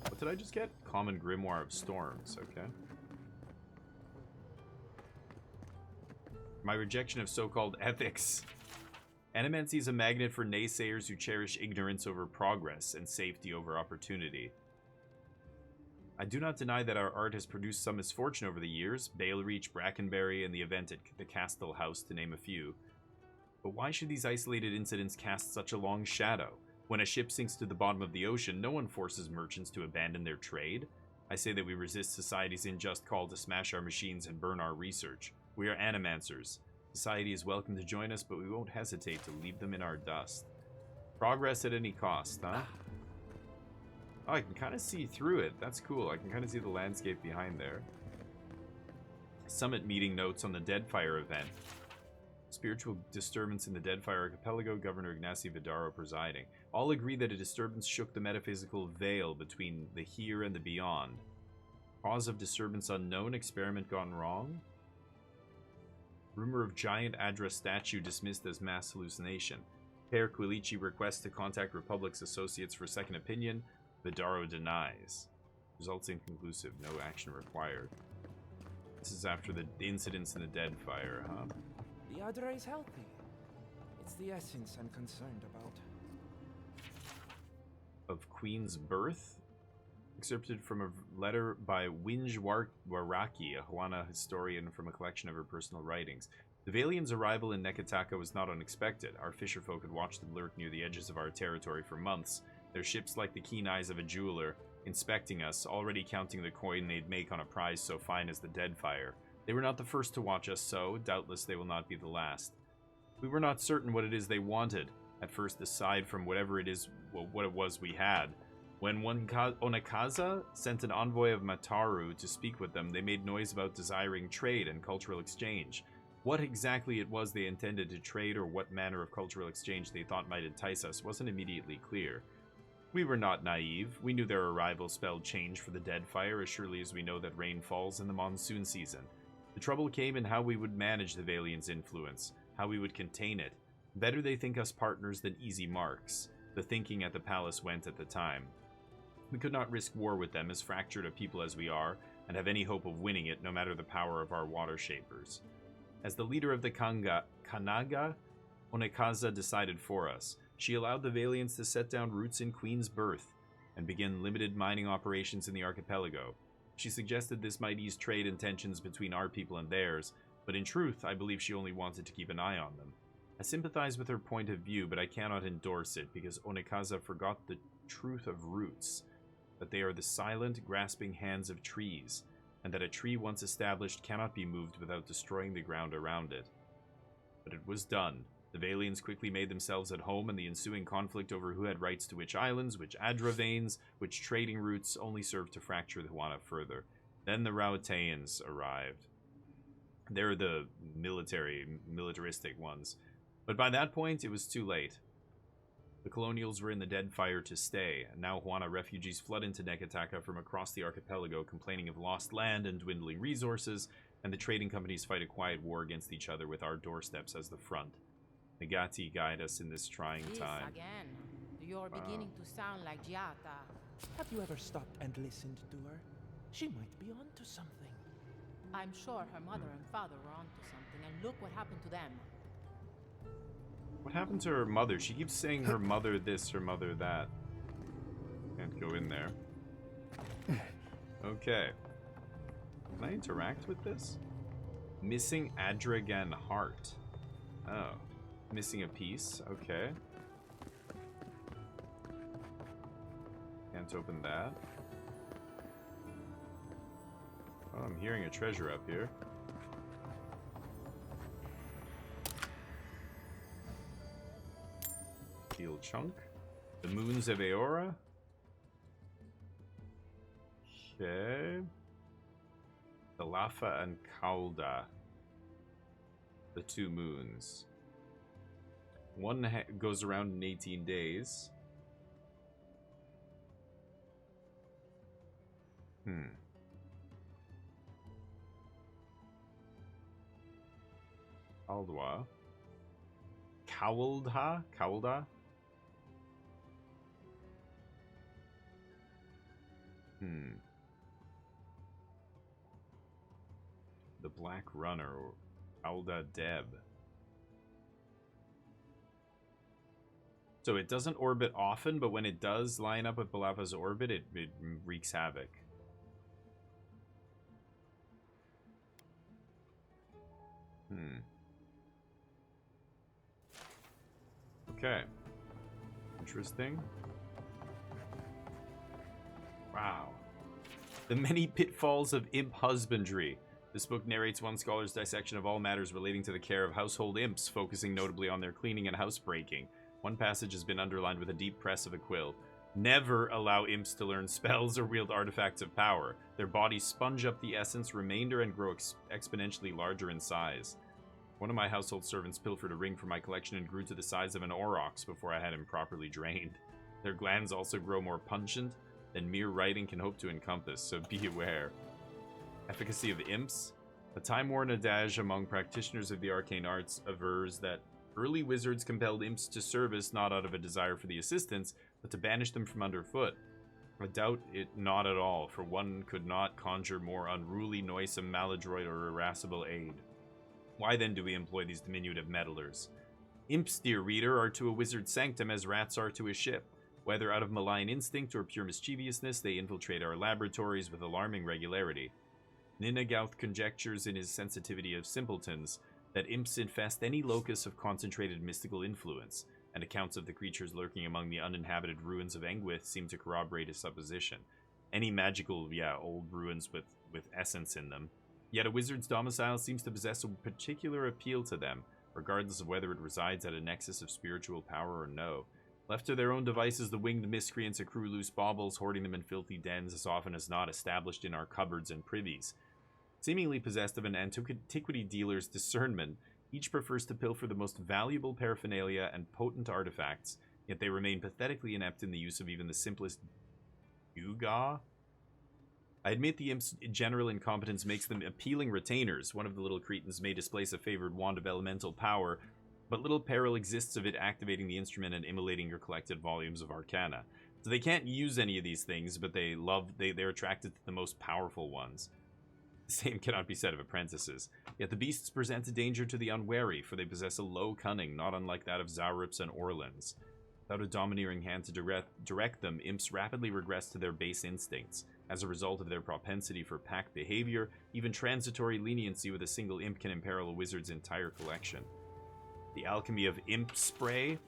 A: What did I just get? Common Grimoire of Storms, okay. My rejection of so-called ethics. Animancy is a magnet for naysayers who cherish ignorance over progress and safety over opportunity. I do not deny that our art has produced some misfortune over the years, Bale Reach, Brackenbury, and the event at the Castell House, to name a few. But why should these isolated incidents cast such a long shadow? When a ship sinks to the bottom of the ocean, no one forces merchants to abandon their trade. I say that we resist society's unjust call to smash our machines and burn our research. We are animancers. Society is welcome to join us, but we won't hesitate to leave them in our dust. Progress at any cost, huh? Oh, I can kind of see through it. That's cool. I can kind of see the landscape behind there. Summit meeting notes on the Deadfire event. Spiritual disturbance in the Deadfire Archipelago, Governor Ignacio Vidaro presiding. All agree that a disturbance shook the metaphysical veil between the here and the beyond. Cause of disturbance unknown, experiment gone wrong. Rumor of giant Adra statue dismissed as mass hallucination. Per Quilici requests to contact Republic's associates for second opinion. Vidaro denies. Results inconclusive. No action required. This is after the incidents in the Deadfire, huh?
H: The Adra is healthy. It's the essence I'm concerned about.
A: Of Queen's birth? Excerpted from a letter by Winj Waraki, a Huana historian, from a collection of her personal writings. The Valians' arrival in Nekataka was not unexpected. Our fisherfolk had watched them lurk near the edges of our territory for months, their ships like the keen eyes of a jeweler, inspecting us, already counting the coin they'd make on a prize so fine as the Deadfire. They were not the first to watch us so, doubtless they will not be the last. We were not certain what it is they wanted, at first aside from whatever it is, what it was we had. When Onekaza sent an envoy of Mataru to speak with them, they made noise about desiring trade and cultural exchange. What exactly it was they intended to trade or what manner of cultural exchange they thought might entice us wasn't immediately clear. We were not naive. We knew their arrival spelled change for the Deadfire as surely as we know that rain falls in the monsoon season. The trouble came in how we would manage the Valians' influence, how we would contain it. Better they think us partners than easy marks. The thinking at the palace went at the time. We could not risk war with them, as fractured a people as we are, and have any hope of winning it, no matter the power of our water shapers. As the leader of the Kanaga, Onekaza decided for us. She allowed the Valians to set down roots in Queen's birth, and begin limited mining operations in the archipelago. She suggested this might ease trade and tensions between our people and theirs, but in truth, I believe she only wanted to keep an eye on them. I sympathize with her point of view, but I cannot endorse it, because Onekaza forgot the truth of roots. That they are the silent, grasping hands of trees, and that a tree once established cannot be moved without destroying the ground around it. But it was done. The Valians quickly made themselves at home, and the ensuing conflict over who had rights to which islands, which Adra veins, which trading routes only served to fracture the Huana further. Then the Rauteans arrived. They're the militaristic ones. But by that point, it was too late. The colonials were in the Deadfire to stay, and now Huana refugees flood into Nekataka from across the archipelago, complaining of lost land and dwindling resources, and the trading companies fight a quiet war against each other with our doorsteps as the front. Nagati guide us in this trying time.
P: Again. You're beginning to sound like Giata.
H: Have you ever stopped and listened to her? She might be onto something.
P: I'm sure her mother and father were onto something, and look what happened to them.
A: What happened to her mother? She keeps saying her mother this, her mother that. Can't go in there. Okay. Can I interact with this? Missing Adragan heart. Oh. Missing a piece. Okay. Can't open that. Oh, I'm hearing a treasure up here. Steel chunk. The moons of Aora. Okay. The Lafa and Kaulda. The two moons. One goes around in 18 days. Caldwa. Cowlda? Cowlda? The Black Runner, or Alda Deb. So it doesn't orbit often, but when it does line up with Balapa's orbit, it wreaks havoc. Okay. Interesting. Wow. The many pitfalls of imp husbandry. This book narrates one scholar's dissection of all matters relating to the care of household imps, focusing notably on their cleaning and housebreaking. One passage has been underlined with a deep press of a quill. Never allow imps to learn spells or wield artifacts of power. Their bodies sponge up the essence remainder and grow exponentially larger in size. One of my household servants pilfered a ring from my collection and grew to the size of an aurochs before I had him properly drained. Their glands also grow more pungent than mere writing can hope to encompass, so be aware. Efficacy of imps. A time-worn adage among practitioners of the arcane arts avers that early wizards compelled imps to service not out of a desire for the assistance, but to banish them from underfoot. I doubt it not at all, for one could not conjure more unruly, noisome, maladroit, or irascible aid. Why then do we employ these diminutive meddlers? Imps, dear reader, are to a wizard's sanctum as rats are to a ship. Whether out of malign instinct or pure mischievousness, they infiltrate our laboratories with alarming regularity. Ninagauth conjectures in his Sensitivity of Simpletons that imps infest any locus of concentrated mystical influence, and accounts of the creatures lurking among the uninhabited ruins of Engwith seem to corroborate his supposition. Any magical, old ruins with essence in them. Yet a wizard's domicile seems to possess a particular appeal to them, regardless of whether it resides at a nexus of spiritual power or no. Left to their own devices, the winged miscreants accrue loose baubles, hoarding them in filthy dens as often as not established in our cupboards and privies. Seemingly possessed of an antiquity dealer's discernment, each prefers to pilfer the most valuable paraphernalia and potent artifacts, yet they remain pathetically inept in the use of even the simplest gewgaw. I admit the imp's general incompetence makes them appealing retainers. One of the little cretins may displace a favored wand of elemental power, but little peril exists of it activating the instrument and immolating your collected volumes of arcana. So they can't use any of these things, but they're attracted to the most powerful ones. The same cannot be said of apprentices. Yet the beasts present a danger to the unwary, for they possess a low cunning, not unlike that of Zaurups and Orlans. Without a domineering hand to direct them, imps rapidly regress to their base instincts. As a result of their propensity for pack behavior, even transitory leniency with a single imp can imperil a wizard's entire collection. The alchemy of imp spray.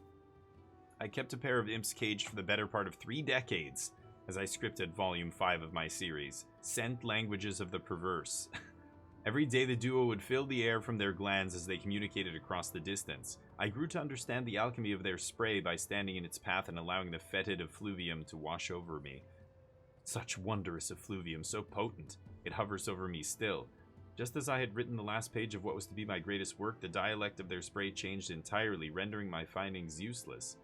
A: I kept a pair of imps caged for the better part of 3 decades, as I scripted volume 5 of my series, Scent Languages of the Perverse. Every day the duo would fill the air from their glands as they communicated across the distance. I grew to understand the alchemy of their spray by standing in its path and allowing the fetid effluvium to wash over me. Such wondrous effluvium, so potent, it hovers over me still. Just as I had written the last page of what was to be my greatest work, the dialect of their spray changed entirely, rendering my findings useless.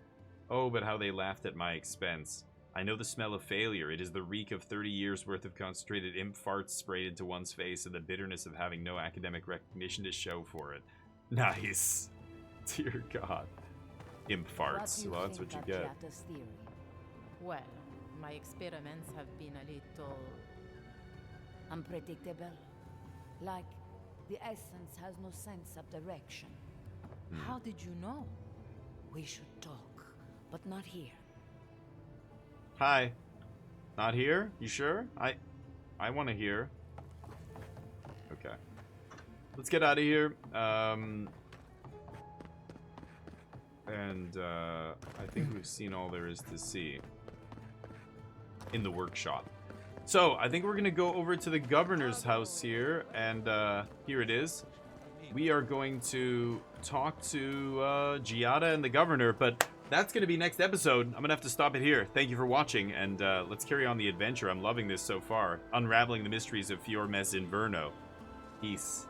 A: Oh, but how they laughed at my expense. I know the smell of failure. It is the reek of 30 years' worth of concentrated imp farts sprayed into one's face and the bitterness of having no academic recognition to show for it. Nice. Dear God. Imp farts. Well, that's what you get.
P: Well, my experiments have been a little unpredictable. Like, the essence has no sense of direction. How did you know? We should talk, but not here.
A: Hi. Not here? You sure? I want to hear. Okay. Let's get out of here. I think we've seen all there is to see in the workshop. So, I think we're going to go over to the governor's house here, and here it is. We are going to talk to Giada and the governor, but that's going to be next episode. I'm going to have to stop it here. Thank you for watching, and let's carry on the adventure. I'm loving this so far. Unraveling the mysteries of Fior Iverno. Peace.